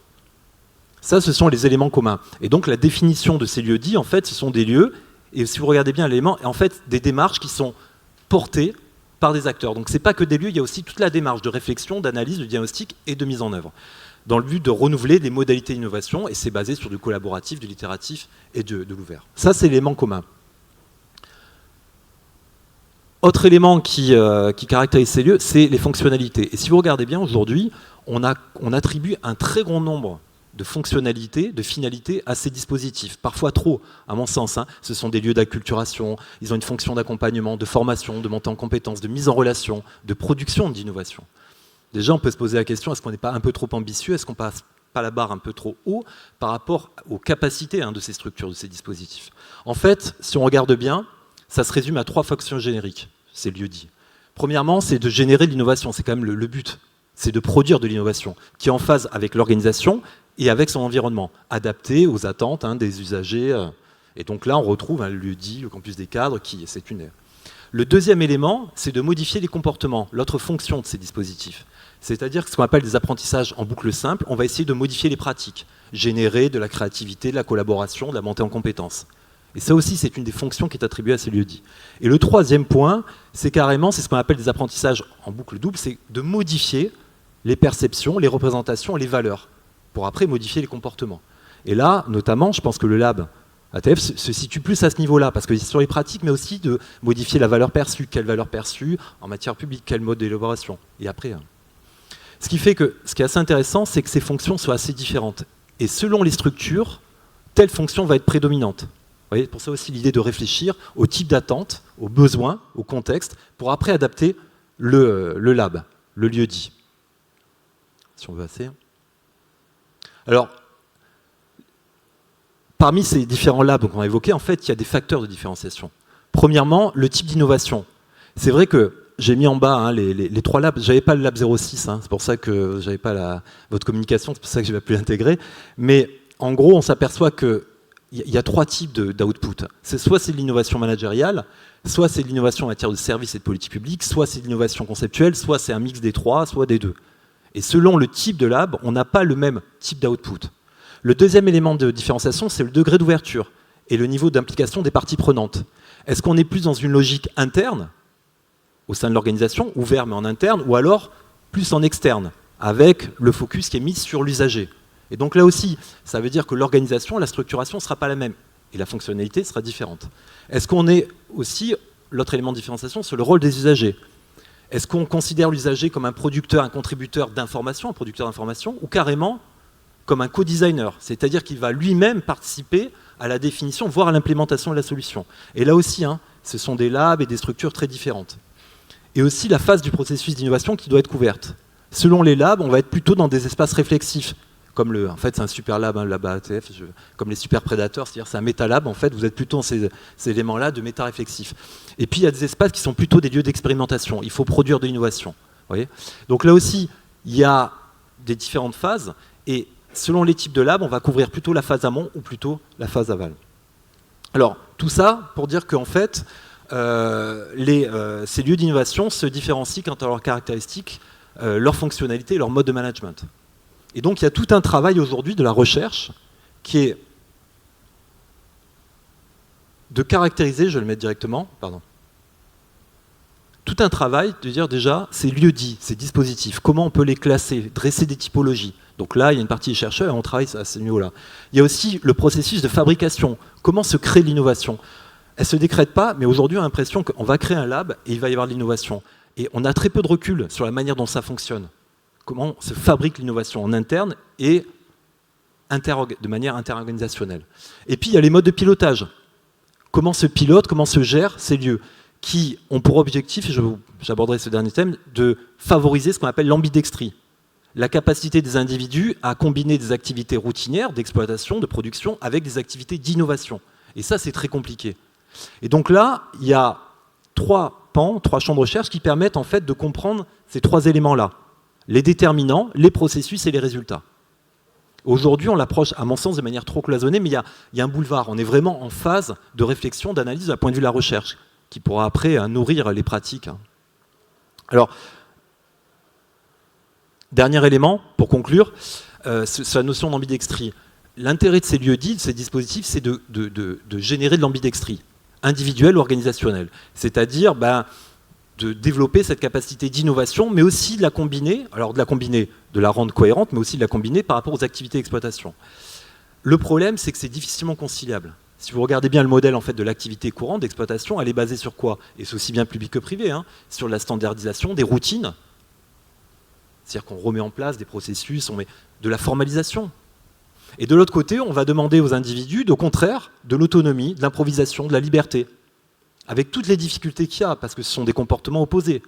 Ça, ce sont les éléments communs. Et donc, la définition de ces lieux dits, en fait, ce sont des lieux, et si vous regardez bien l'élément, en fait, des démarches qui sont portées par des acteurs. Donc, ce n'est pas que des lieux, il y a aussi toute la démarche de réflexion, d'analyse, de diagnostic et de mise en œuvre, dans le but de renouveler les modalités d'innovation, et c'est basé sur du collaboratif, du littératif et de l'ouvert. Ça, c'est l'élément commun. Autre élément qui caractérise ces lieux, c'est les fonctionnalités. Et si vous regardez bien, aujourd'hui, on attribue un très grand nombre de fonctionnalités, de finalités à ces dispositifs. Parfois trop, à mon sens. Ce sont des lieux d'acculturation, ils ont une fonction d'accompagnement, de formation, de montée en compétences, de mise en relation, de production d'innovation. Déjà, on peut se poser la question, est-ce qu'on n'est pas un peu trop ambitieux? Est-ce qu'on passe pas la barre un peu trop haut par rapport aux capacités de ces structures, de ces dispositifs? En fait, si on regarde bien, ça se résume à 3 fonctions génériques, c'est le lieu dit. Premièrement, c'est de générer de l'innovation, c'est quand même le but. C'est de produire de l'innovation qui est en phase avec l'organisation et avec son environnement, adapté aux attentes des usagers. Et donc là, on retrouve le lieu dit, le campus des cadres, c'est une. Le deuxième élément, c'est de modifier les comportements, l'autre fonction de ces dispositifs. C'est-à-dire ce qu'on appelle des apprentissages en boucle simple, on va essayer de modifier les pratiques, générer de la créativité, de la collaboration, de la montée en compétences. Et ça aussi, c'est une des fonctions qui est attribuée à ces lieux dits. Et le troisième point, c'est ce qu'on appelle des apprentissages en boucle double, c'est de modifier les perceptions, les représentations et les valeurs, pour après modifier les comportements. Et là, notamment, je pense que le lab ATF se situe plus à ce niveau-là, parce que c'est sur les pratiques, mais aussi de modifier la valeur perçue. Quelle valeur perçue en matière publique, quel mode d'élaboration. Et après, ce qui fait que ce qui est assez intéressant, c'est que ces fonctions sont assez différentes. Et selon les structures, telle fonction va être prédominante. Vous voyez, pour ça aussi l'idée de réfléchir au type d'attente, aux besoins, au contexte, pour après adapter le lab, le lieu dit. Si on veut passer. Alors, parmi ces différents labs qu'on a évoqués, en fait, il y a des facteurs de différenciation. Premièrement, le type d'innovation. C'est vrai que j'ai mis en bas les 3 labs. Je n'avais pas le lab 06, c'est pour ça que je n'avais pas votre communication, c'est pour ça que je n'ai pas pu l'intégrer. Mais en gros, on s'aperçoit qu'il y a 3 types d'output. Soit c'est de l'innovation managériale, soit c'est de l'innovation en matière de services et de politique publique, soit c'est de l'innovation conceptuelle, soit c'est un mix des 3, soit des 2. Et selon le type de lab, on n'a pas le même type d'output. Le deuxième élément de différenciation, c'est le degré d'ouverture et le niveau d'implication des parties prenantes. Est-ce qu'on est plus dans une logique interne, au sein de l'organisation, ouvert mais en interne, ou alors plus en externe, avec le focus qui est mis sur l'usager? Et donc là aussi, ça veut dire que l'organisation, la structuration ne sera pas la même, et la fonctionnalité sera différente. Est-ce qu'on est aussi, l'autre élément de différenciation, sur le rôle des usagers? Est-ce qu'on considère l'usager comme un producteur, un contributeur d'information, un producteur d'information, ou carrément comme un co-designer, c'est-à-dire qu'il va lui-même participer à la définition, voire à l'implémentation de la solution. Et là aussi, ce sont des labs et des structures très différentes. Et aussi la phase du processus d'innovation qui doit être couverte. Selon les labs, on va être plutôt dans des espaces réflexifs, comme en fait c'est un super lab, le lab ATF, comme les super prédateurs, c'est-à-dire c'est un métalab, en fait, vous êtes plutôt dans ces éléments-là de méta-réflexif. Et puis il y a des espaces qui sont plutôt des lieux d'expérimentation, il faut produire de l'innovation. Donc là aussi, il y a des différentes phases, et selon les types de labs, on va couvrir plutôt la phase amont ou plutôt la phase aval. Alors, tout ça pour dire qu'en fait, ces lieux d'innovation se différencient quant à leurs caractéristiques, leurs fonctionnalités et leur mode de management. Et donc, il y a tout un travail aujourd'hui de la recherche qui est de caractériser, je vais le mettre directement, tout un travail de dire déjà ces lieux dits, ces dispositifs, comment on peut les classer, dresser des typologies. Donc là, il y a une partie des chercheurs et on travaille à ce niveau-là. Il y a aussi le processus de fabrication, comment se crée l'innovation. Elle ne se décrète pas, mais aujourd'hui on a l'impression qu'on va créer un lab et il va y avoir de l'innovation. Et on a très peu de recul sur la manière dont ça fonctionne. Comment se fabrique l'innovation en interne et de manière interorganisationnelle. Et puis il y a les modes de pilotage. Comment se pilote, comment se gèrent ces lieux qui ont pour objectif, et j'aborderai ce dernier thème, de favoriser ce qu'on appelle l'ambidextrie. La capacité des individus à combiner des activités routinières d'exploitation, de production, avec des activités d'innovation. Et ça, c'est très compliqué. Et donc là, il y a 3 pans, 3 champs de recherche qui permettent en fait de comprendre ces 3 éléments-là. Les déterminants, les processus et les résultats. Aujourd'hui, on l'approche, à mon sens, de manière trop cloisonnée, mais il y a un boulevard. On est vraiment en phase de réflexion, d'analyse d'un point de vue de la recherche, qui pourra après nourrir les pratiques. Alors, dernier élément, pour conclure, sur la notion d'ambidextrie. L'intérêt de ces lieux dits, de ces dispositifs, c'est de générer de l'ambidextrie, individuelle ou organisationnelle. C'est-à-dire de développer cette capacité d'innovation, mais aussi de la combiner, de la rendre cohérente, mais aussi de la combiner par rapport aux activités d'exploitation. Le problème, c'est que c'est difficilement conciliable. Si vous regardez bien le modèle en fait, de l'activité courante d'exploitation, elle est basée sur quoi? Et c'est aussi bien public que privé, sur la standardisation des routines, C'est-à-dire qu'on remet en place des processus, on met de la formalisation. Et de l'autre côté, on va demander aux individus, au contraire, de l'autonomie, de l'improvisation, de la liberté, avec toutes les difficultés qu'il y a, parce que ce sont des comportements opposés.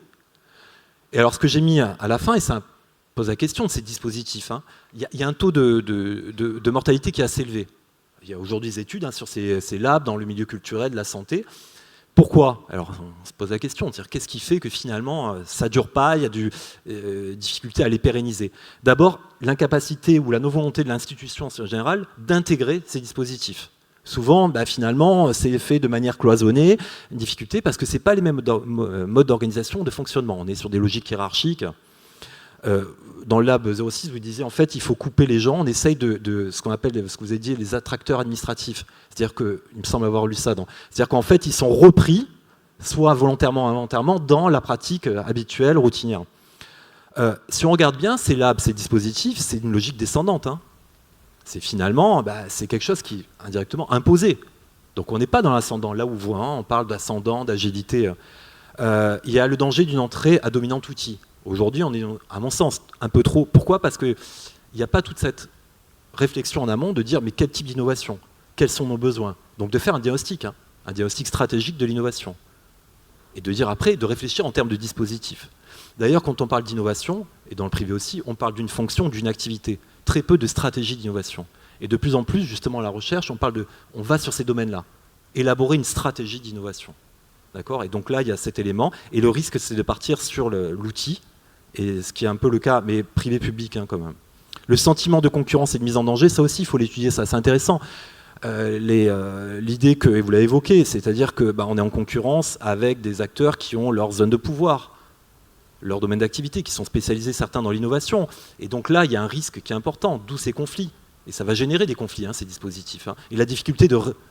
Et alors, ce que j'ai mis à la fin, et ça pose la question de ces dispositifs, hein, il y a un taux de mortalité qui est assez élevé. Il y a aujourd'hui des études sur ces labs dans le milieu culturel, de la santé. Pourquoi? Alors, on se pose la question, qu'est-ce qui fait que finalement, ça ne dure pas, il y a des difficultés à les pérenniser? D'abord, l'incapacité ou la non-volonté de l'institution en général d'intégrer ces dispositifs. Souvent, finalement, c'est fait de manière cloisonnée, une difficulté, parce que ce n'est pas les mêmes modes d'organisation, de fonctionnement. On est sur des logiques hiérarchiques. Dans le Lab 06, vous disiez, en fait, il faut couper les gens, on essaye de ce qu'on appelle, ce que vous avez dit, les attracteurs administratifs. C'est-à-dire que, il me semble avoir lu ça, c'est-à-dire qu'en fait, ils sont repris, soit volontairement ou involontairement, dans la pratique habituelle, routinière. Si on regarde bien, ces labs, ces dispositifs, c'est une logique descendante. Hein. C'est finalement, c'est quelque chose qui est indirectement imposé. Donc on n'est pas dans l'ascendant. Là où vous voyez, on parle d'ascendant, d'agilité. Il y a le danger d'une entrée à dominant outil. Aujourd'hui, on est, à mon sens, un peu trop. Pourquoi? Parce qu'il n'y a pas toute cette réflexion en amont de dire mais quel type d'innovation? Quels sont nos besoins? Donc de faire un diagnostic stratégique de l'innovation. Et de dire après, de réfléchir en termes de dispositifs. D'ailleurs, quand on parle d'innovation, et dans le privé aussi, on parle d'une fonction, d'une activité. Très peu de stratégie d'innovation. Et de plus en plus, justement, la recherche, on va sur ces domaines-là. Élaborer une stratégie d'innovation. D'accord? Et donc là, il y a cet élément. Et le risque, c'est de partir sur l'outil, et ce qui est un peu le cas, mais privé-public quand même. Le sentiment de concurrence et de mise en danger, ça aussi, il faut l'étudier, ça, c'est intéressant. L'idée que, et vous l'avez évoqué, c'est-à-dire qu'on est en concurrence avec des acteurs qui ont leur zone de pouvoir, leur domaine d'activité, qui sont spécialisés certains dans l'innovation. Et donc là, il y a un risque qui est important, d'où ces conflits. Et ça va générer des conflits, ces dispositifs. Et la difficulté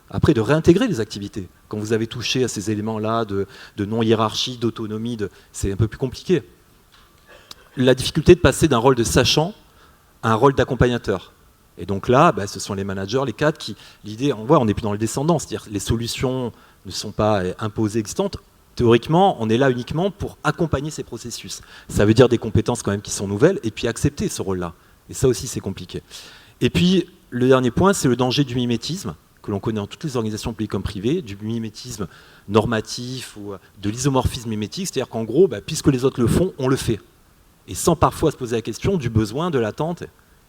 après de réintégrer les activités. Quand vous avez touché à ces éléments-là de non-hiérarchie, d'autonomie, c'est un peu plus compliqué. La difficulté de passer d'un rôle de sachant à un rôle d'accompagnateur. Et donc là, ce sont les managers, les cadres qui... L'idée, on n'est plus dans le descendant, c'est-à-dire que les solutions ne sont pas imposées, existantes. Théoriquement, on est là uniquement pour accompagner ces processus. Ça veut dire des compétences quand même qui sont nouvelles, et puis accepter ce rôle-là. Et ça aussi, c'est compliqué. Et puis, le dernier point, c'est le danger du mimétisme, que l'on connaît dans toutes les organisations publiques comme privées, du mimétisme normatif ou de l'isomorphisme mimétique, c'est-à-dire qu'en gros, puisque les autres le font, on le fait. Et sans parfois se poser la question du besoin, de l'attente.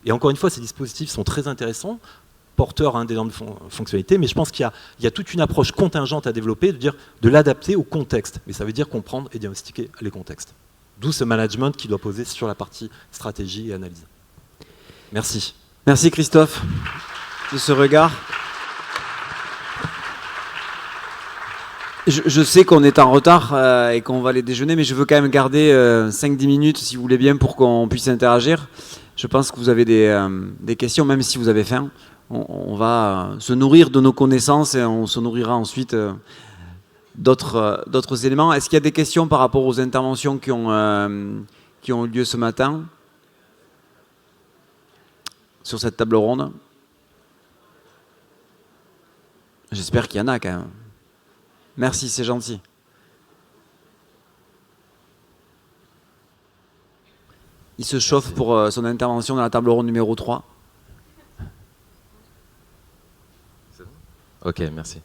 Et encore une fois, ces dispositifs sont très intéressants, porteurs d'énormes fonctionnalités, mais je pense qu'il y a toute une approche contingente à développer, de l'adapter au contexte. Mais ça veut dire comprendre et diagnostiquer les contextes. D'où ce management qui doit poser sur la partie stratégie et analyse. Merci. Merci Christophe de ce regard. Je sais qu'on est en retard et qu'on va aller déjeuner, mais je veux quand même garder 5-10 minutes, si vous voulez bien, pour qu'on puisse interagir. Je pense que vous avez des questions, même si vous avez faim. On va se nourrir de nos connaissances et on se nourrira ensuite d'autres éléments. Est-ce qu'il y a des questions par rapport aux interventions qui ont eu lieu ce matin sur cette table ronde? J'espère qu'il y en a quand même. Merci, c'est gentil. Il se chauffe pour son intervention dans la table ronde numéro 3. Ok, merci.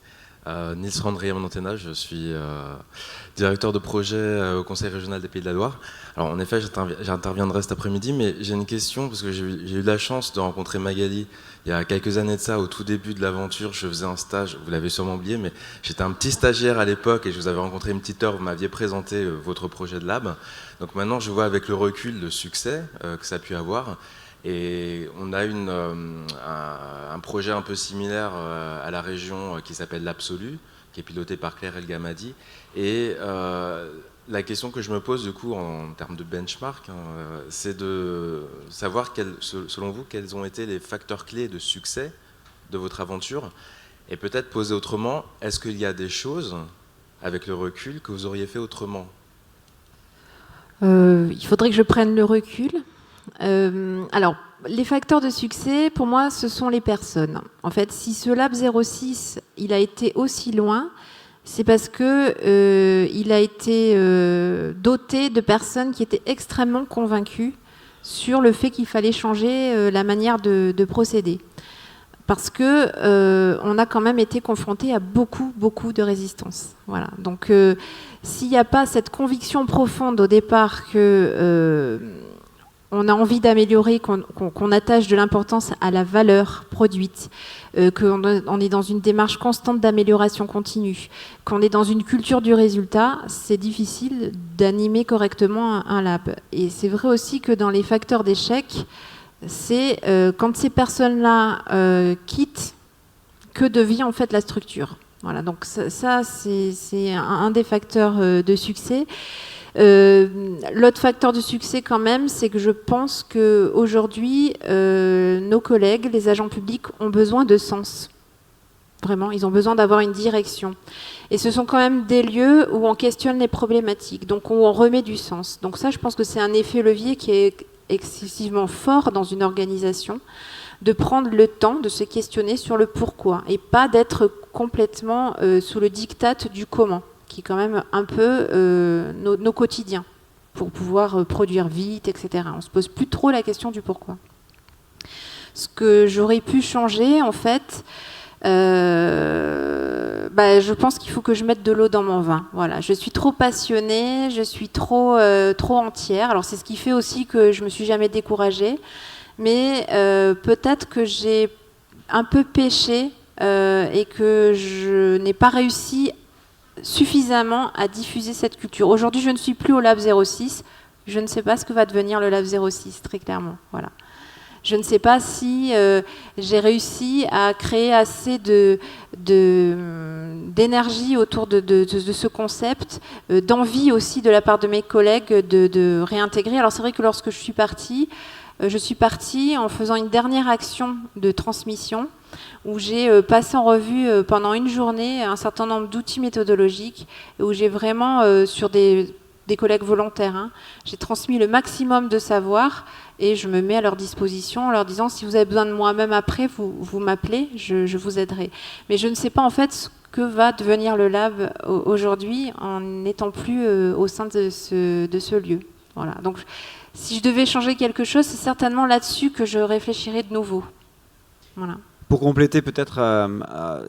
Nils Randry à mon antenne, je suis directeur de projet au Conseil régional des Pays de la Loire. Alors en effet, j'interviendrai cet après-midi, mais j'ai une question, parce que j'ai eu la chance de rencontrer Magali il y a quelques années de ça, au tout début de l'aventure. Je faisais un stage, vous l'avez sûrement oublié, mais j'étais un petit stagiaire à l'époque et je vous avais rencontré une petite heure, vous m'aviez présenté votre projet de lab. Donc maintenant, je vois avec le recul le succès que ça a pu avoir. Et on a un projet un peu similaire à la région qui s'appelle l'Absolu, qui est piloté par Claire El Gamadi. Et la question que je me pose du coup en termes de benchmark, c'est de savoir selon vous quels ont été les facteurs clés de succès de votre aventure. Et peut-être poser autrement, est-ce qu'il y a des choses avec le recul que vous auriez fait autrement? Il faudrait que je prenne le recul. Alors, les facteurs de succès, pour moi, ce sont les personnes. En fait, si ce Lab 06, il a été aussi loin, c'est parce que il a été doté de personnes qui étaient extrêmement convaincues sur le fait qu'il fallait changer la manière de procéder. Parce que on a quand même été confronté à beaucoup de résistance. Voilà. Donc, s'il n'y a pas cette conviction profonde au départ que on a envie d'améliorer, qu'on attache de l'importance à la valeur produite, qu'on est dans une démarche constante d'amélioration continue, qu'on est dans une culture du résultat, c'est difficile d'animer correctement un lab. Et c'est vrai aussi que dans les facteurs d'échec, c'est quand ces personnes-là quittent, que devient en fait la structure. Voilà, donc ça c'est un des facteurs de succès. L'autre facteur de succès quand même, c'est que je pense qu'aujourd'hui, nos collègues, les agents publics, ont besoin de sens. Vraiment, ils ont besoin d'avoir une direction. Et ce sont quand même des lieux où on questionne les problématiques, donc où on remet du sens. Donc ça, je pense que c'est un effet levier qui est excessivement fort dans une organisation, de prendre le temps de se questionner sur le pourquoi, et pas d'être complètement sous le diktat du comment, qui est quand même un peu nos quotidiens, pour pouvoir produire vite, etc. On ne se pose plus trop la question du pourquoi. Ce que j'aurais pu changer, en fait, je pense qu'il faut que je mette de l'eau dans mon vin. Voilà. Je suis trop passionnée, je suis trop entière. Alors c'est ce qui fait aussi que je ne me suis jamais découragée. Mais peut-être que j'ai un peu péché et que je n'ai pas réussi suffisamment à diffuser cette culture. Aujourd'hui, je ne suis plus au Lab 06. Je ne sais pas ce que va devenir le Lab 06, très clairement. Voilà. Je ne sais pas si j'ai réussi à créer assez d'énergie autour de ce concept, d'envie aussi de la part de mes collègues de réintégrer. Alors c'est vrai que lorsque je suis partie en faisant une dernière action de transmission où j'ai passé en revue pendant une journée un certain nombre d'outils méthodologiques et où j'ai vraiment, sur des collègues volontaires, hein, j'ai transmis le maximum de savoir et je me mets à leur disposition en leur disant si vous avez besoin de moi même après, vous m'appelez, je vous aiderai. Mais je ne sais pas en fait ce que va devenir le lab aujourd'hui en n'étant plus au sein de ce lieu. Voilà. Donc, si je devais changer quelque chose, c'est certainement là-dessus que je réfléchirais de nouveau. Voilà. Pour compléter peut-être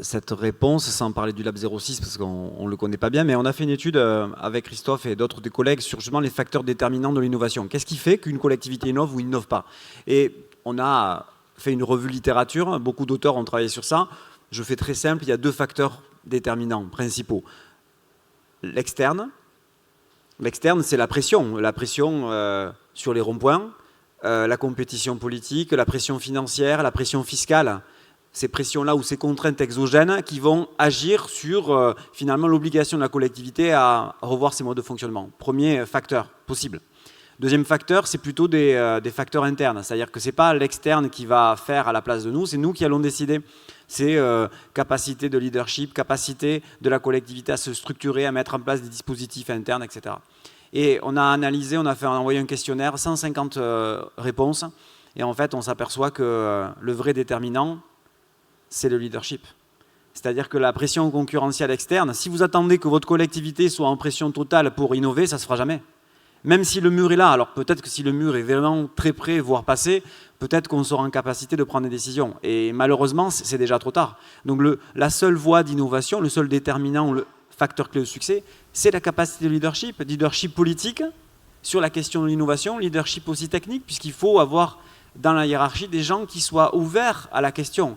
cette réponse, sans parler du Lab 06, parce qu'on ne le connaît pas bien, mais on a fait une étude avec Christophe et d'autres des collègues sur justement les facteurs déterminants de l'innovation. Qu'est-ce qui fait qu'une collectivité innove ou innove pas? Et on a fait une revue littérature, beaucoup d'auteurs ont travaillé sur ça. Je fais très simple, il y a deux facteurs déterminants principaux. L'externe, c'est la pression sur les ronds-points, la compétition politique, la pression financière, la pression fiscale. Ces pressions-là ou ces contraintes exogènes qui vont agir sur finalement l'obligation de la collectivité à revoir ses modes de fonctionnement. Premier facteur possible. Deuxième facteur, c'est plutôt des facteurs internes, c'est-à-dire que ce n'est pas l'externe qui va faire à la place de nous, c'est nous qui allons décider. C'est capacité de leadership, capacité de la collectivité à se structurer, à mettre en place des dispositifs internes, etc. Et on a analysé, on a envoyé un questionnaire, 150 réponses, et en fait on s'aperçoit que le vrai déterminant, c'est le leadership. C'est-à-dire que la pression concurrentielle externe, si vous attendez que votre collectivité soit en pression totale pour innover, ça ne se fera jamais. Même si le mur est là, alors peut-être que si le mur est vraiment très près, voire passé, peut-être qu'on sera en capacité de prendre des décisions. Et malheureusement, c'est déjà trop tard. Donc la seule voie d'innovation, le seul déterminant, le facteur clé de succès, c'est la capacité de leadership politique sur la question de l'innovation, leadership aussi technique, puisqu'il faut avoir dans la hiérarchie des gens qui soient ouverts à la question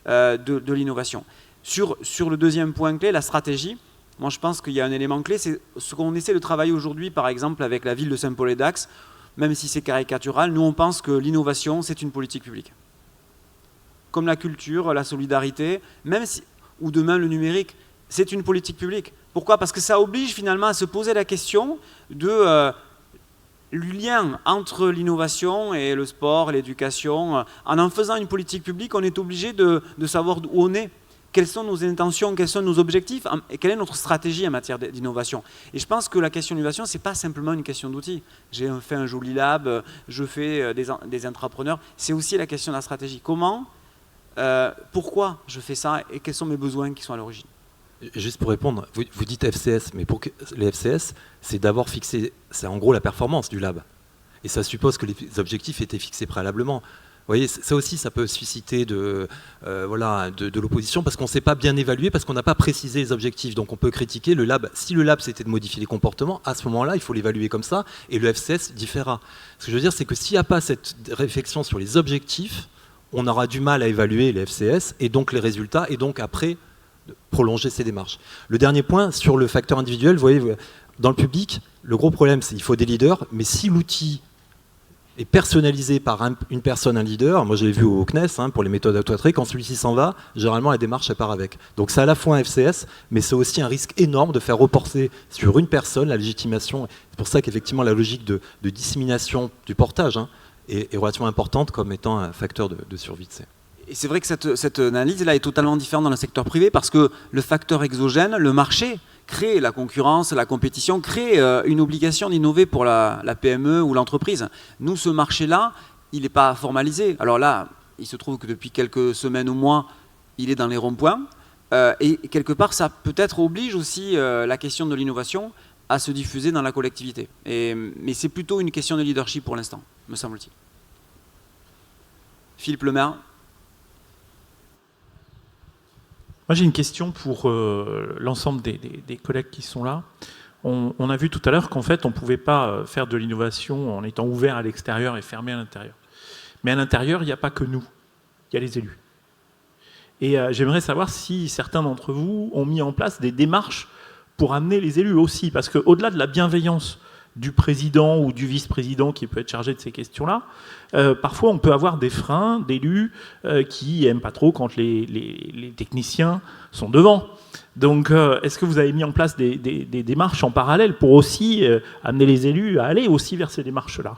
de l'innovation. Sur le deuxième point clé, la stratégie, moi je pense qu'il y a un élément clé, c'est ce qu'on essaie de travailler aujourd'hui, par exemple avec la ville de Saint-Paul-et-Dax, même si c'est caricatural, nous on pense que l'innovation c'est une politique publique. Comme la culture, la solidarité, ou demain le numérique, c'est une politique publique. Pourquoi? Parce que ça oblige finalement à se poser la question de le lien entre l'innovation et le sport, l'éducation. En faisant une politique publique, on est obligé de savoir où on est. Quelles sont nos intentions, quels sont nos objectifs et quelle est notre stratégie en matière d'innovation. Et je pense que la question d'innovation, ce n'est pas simplement une question d'outils. J'ai fait un joli lab, je fais des entrepreneurs. C'est aussi la question de la stratégie. Comment, pourquoi je fais ça et quels sont mes besoins qui sont à l'origine. Juste pour répondre, vous dites FCS, mais pour les FCS, c'est d'avoir fixé, c'est en gros la performance du lab. Et ça suppose que les objectifs étaient fixés préalablement. Vous voyez, ça aussi, ça peut susciter de l'opposition parce qu'on ne sait pas bien évaluer, parce qu'on n'a pas précisé les objectifs. Donc on peut critiquer le lab. Si le lab, c'était de modifier les comportements, à ce moment-là, il faut l'évaluer comme ça, et le FCS différera. Ce que je veux dire, c'est que s'il n'y a pas cette réflexion sur les objectifs, on aura du mal à évaluer les FCS, et donc les résultats, et donc après, prolonger ces démarches. Le dernier point, sur le facteur individuel, vous voyez, dans le public, le gros problème, c'est qu'il faut des leaders, mais si l'outil est personnalisé par une personne, un leader, moi je l'ai vu au CNES pour les méthodes auto-attrées, quand celui-ci s'en va, généralement la démarche elle part avec. Donc c'est à la fois un FCS, mais c'est aussi un risque énorme de faire reporter sur une personne la légitimation. C'est pour ça qu'effectivement la logique de dissémination du portage est relativement importante comme étant un facteur de survie de ces. Et c'est vrai que cette analyse-là est totalement différente dans le secteur privé parce que le facteur exogène, le marché, crée la concurrence, la compétition, crée une obligation d'innover pour la PME ou l'entreprise. Nous, ce marché-là, il n'est pas formalisé. Alors là, il se trouve que depuis quelques semaines ou mois, il est dans les ronds-points. Et quelque part, ça peut-être oblige aussi la question de l'innovation à se diffuser dans la collectivité. Mais c'est plutôt une question de leadership pour l'instant, me semble-t-il. Philippe Lemaire. Moi, j'ai une question pour l'ensemble des collègues qui sont là. On a vu tout à l'heure qu'en fait, on ne pouvait pas faire de l'innovation en étant ouvert à l'extérieur et fermé à l'intérieur. Mais à l'intérieur, il n'y a pas que nous, il y a les élus. Et j'aimerais savoir si certains d'entre vous ont mis en place des démarches pour amener les élus aussi. Parce qu'au-delà de la bienveillance du président ou du vice-président qui peut être chargé de ces questions-là, parfois on peut avoir des freins d'élus qui n'aiment pas trop quand les techniciens sont devant. Donc est-ce que vous avez mis en place des démarches en parallèle pour aussi amener les élus à aller aussi vers ces démarches-là ?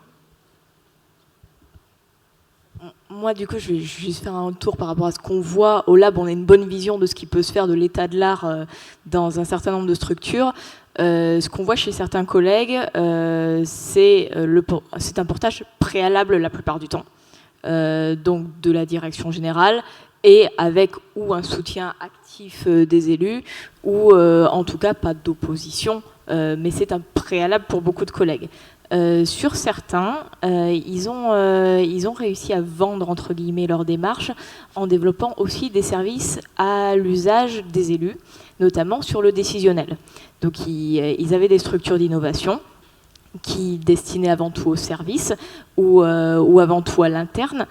Moi, du coup, je vais juste faire un tour par rapport à ce qu'on voit. Au lab, on a une bonne vision de ce qui peut se faire de l'état de l'art dans un certain nombre de structures. Ce qu'on voit chez certains collègues, c'est un portage préalable la plupart du temps, donc de la direction générale, et avec ou un soutien actif des élus, ou en tout cas pas d'opposition, mais c'est un préalable pour beaucoup de collègues. Sur certains, ils ont réussi à vendre entre guillemets leur démarche en développant aussi des services à l'usage des élus, notamment sur le décisionnel. Donc ils avaient des structures d'innovation qui destinaient avant tout au service ou avant tout à l'interne.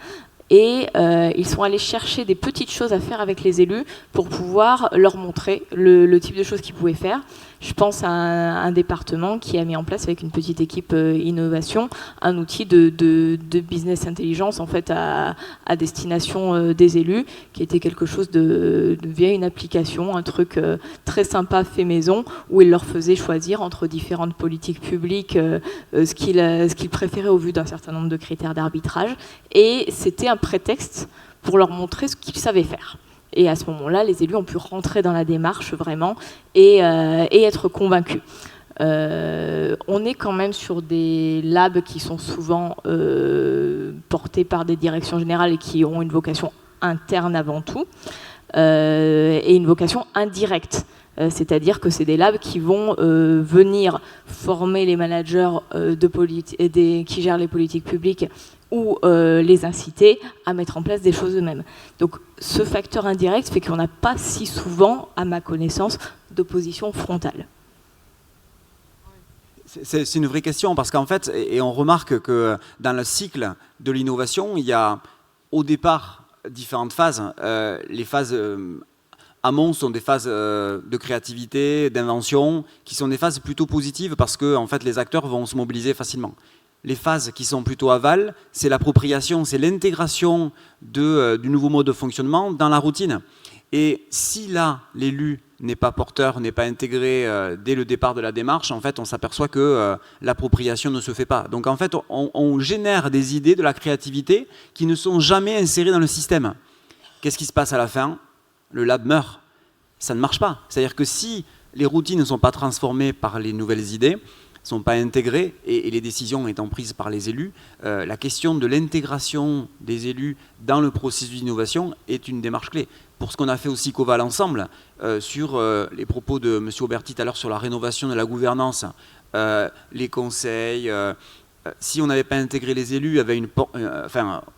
Et ils sont allés chercher des petites choses à faire avec les élus pour pouvoir leur montrer le type de choses qu'ils pouvaient faire. Je pense à un département qui a mis en place avec une petite équipe innovation un outil de business intelligence en fait à destination des élus, qui était quelque chose via une application, un truc très sympa fait maison, où il leur faisait choisir entre différentes politiques publiques ce qu'ils préféraient au vu d'un certain nombre de critères d'arbitrage, et c'était un prétexte pour leur montrer ce qu'ils savaient faire. Et à ce moment-là, les élus ont pu rentrer dans la démarche vraiment et être convaincus. On est quand même sur des labs qui sont souvent portés par des directions générales et qui ont une vocation interne avant tout, et une vocation indirecte. C'est-à-dire que c'est des labs qui vont venir former les managers qui gèrent les politiques publiques ou les inciter à mettre en place des choses eux-mêmes. Donc ce facteur indirect fait qu'on n'a pas si souvent, à ma connaissance, d'opposition frontale. C'est une vraie question parce qu'en fait, et on remarque que dans le cycle de l'innovation, il y a au départ différentes phases. Les phases amont sont des phases de créativité, d'invention, qui sont des phases plutôt positives parce que en fait, les acteurs vont se mobiliser facilement. Les phases qui sont plutôt aval, c'est l'appropriation, c'est l'intégration du nouveau mode de fonctionnement dans la routine. Et si là, l'élu n'est pas porteur, n'est pas intégré dès le départ de la démarche, en fait, on s'aperçoit que l'appropriation ne se fait pas. Donc en fait, on génère des idées, de la créativité qui ne sont jamais insérées dans le système. Qu'est-ce qui se passe à la fin ? Le lab meurt. Ça ne marche pas. C'est-à-dire que si les routines ne sont pas transformées par les nouvelles idées, ne sont pas intégrées, et les décisions étant prises par les élus, la question de l'intégration des élus dans le processus d'innovation est une démarche clé. Pour ce qu'on a fait aussi Coval ensemble, sur les propos de M. Auberti tout à l'heure sur la rénovation de la gouvernance, les conseils, si on n'avait pas intégré les élus,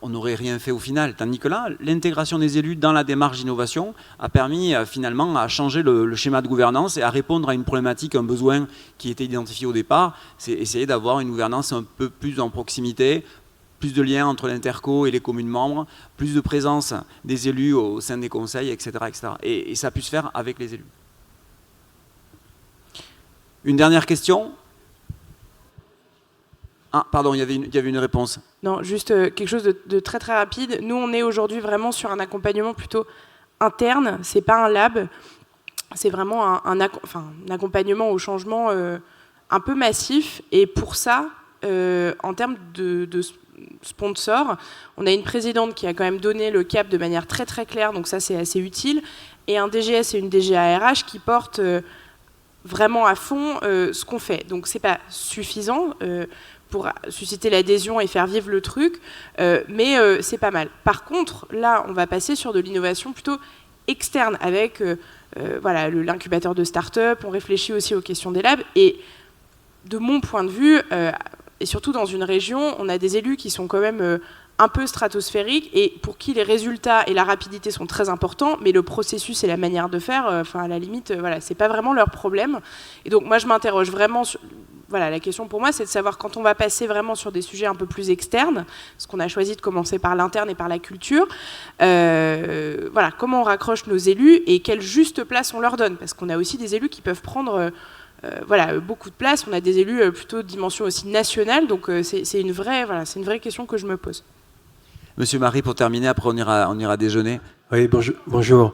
on n'aurait rien fait au final. Tandis que là, l'intégration des élus dans la démarche d'innovation a permis finalement à changer le schéma de gouvernance et à répondre à une problématique, un besoin qui était identifié au départ. C'est essayer d'avoir une gouvernance un peu plus en proximité, plus de liens entre l'interco et les communes membres, plus de présence des élus au sein des conseils, etc. etc. Et ça a pu se faire avec les élus. Une dernière question ? Ah, pardon, il y avait une réponse. Non, juste quelque chose de très très rapide. Nous, on est aujourd'hui vraiment sur un accompagnement plutôt interne. C'est pas un lab. C'est vraiment un accompagnement au changement un peu massif. Et pour ça, en termes de sponsors, on a une présidente qui a quand même donné le cap de manière très très claire. Donc ça, c'est assez utile. Et un DGS et une DGARH qui portent vraiment à fond ce qu'on fait. Donc c'est pas suffisant pour susciter l'adhésion et faire vivre le truc, mais c'est pas mal. Par contre, là, on va passer sur de l'innovation plutôt externe, avec l'incubateur de start-up, on réfléchit aussi aux questions des labs, et de mon point de vue, et surtout dans une région, on a des élus qui sont quand même un peu stratosphériques, et pour qui les résultats et la rapidité sont très importants, mais le processus et la manière de faire, à la limite, c'est pas vraiment leur problème. Et donc moi, je m'interroge vraiment sur... la question pour moi, c'est de savoir quand on va passer vraiment sur des sujets un peu plus externes, parce qu'on a choisi de commencer par l'interne et par la culture, comment on raccroche nos élus et quelle juste place on leur donne, parce qu'on a aussi des élus qui peuvent prendre beaucoup de place, on a des élus plutôt de dimension aussi nationale, donc c'est une vraie question que je me pose. Monsieur Marie, pour terminer, après on ira déjeuner. Oui, bonjour.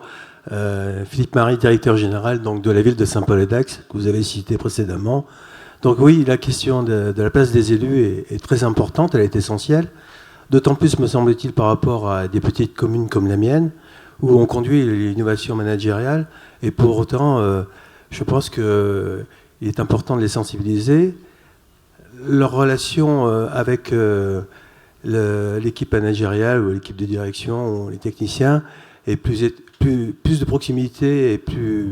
Philippe Marie, directeur général donc, de la ville de Saint-Paul-et-Dax, que vous avez cité précédemment. Donc oui, la question de la place des élus est très importante, elle est essentielle, d'autant plus, me semble-t-il, par rapport à des petites communes comme la mienne, où on conduit l'innovation managériale, et pour autant, je pense qu'il est important de les sensibiliser. Leur relation avec l'équipe managériale ou l'équipe de direction ou les techniciens est plus de proximité et plus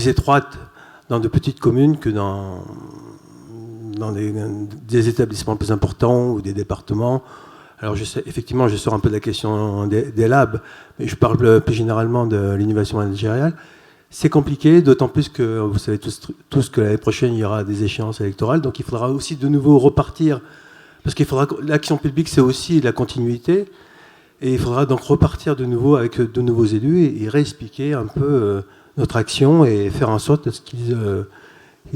étroite dans de petites communes que dans des établissements plus importants ou des départements. Alors effectivement, je sors un peu de la question des labs, mais je parle plus généralement de l'innovation managériale. C'est compliqué, d'autant plus que vous savez tous que l'année prochaine, il y aura des échéances électorales, donc il faudra aussi de nouveau repartir, parce qu'il faudra l'action publique, c'est aussi la continuité, et il faudra donc repartir de nouveau avec de nouveaux élus et réexpliquer un peu notre action et faire en sorte à ce qu'ils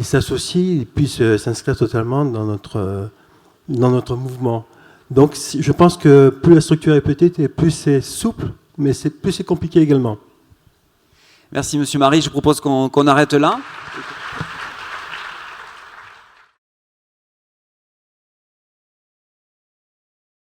s'associent et puissent s'inscrire totalement dans notre mouvement. Donc je pense que plus la structure est petite et plus c'est souple, mais plus c'est compliqué également. Merci Monsieur Marie, je propose qu'on arrête là.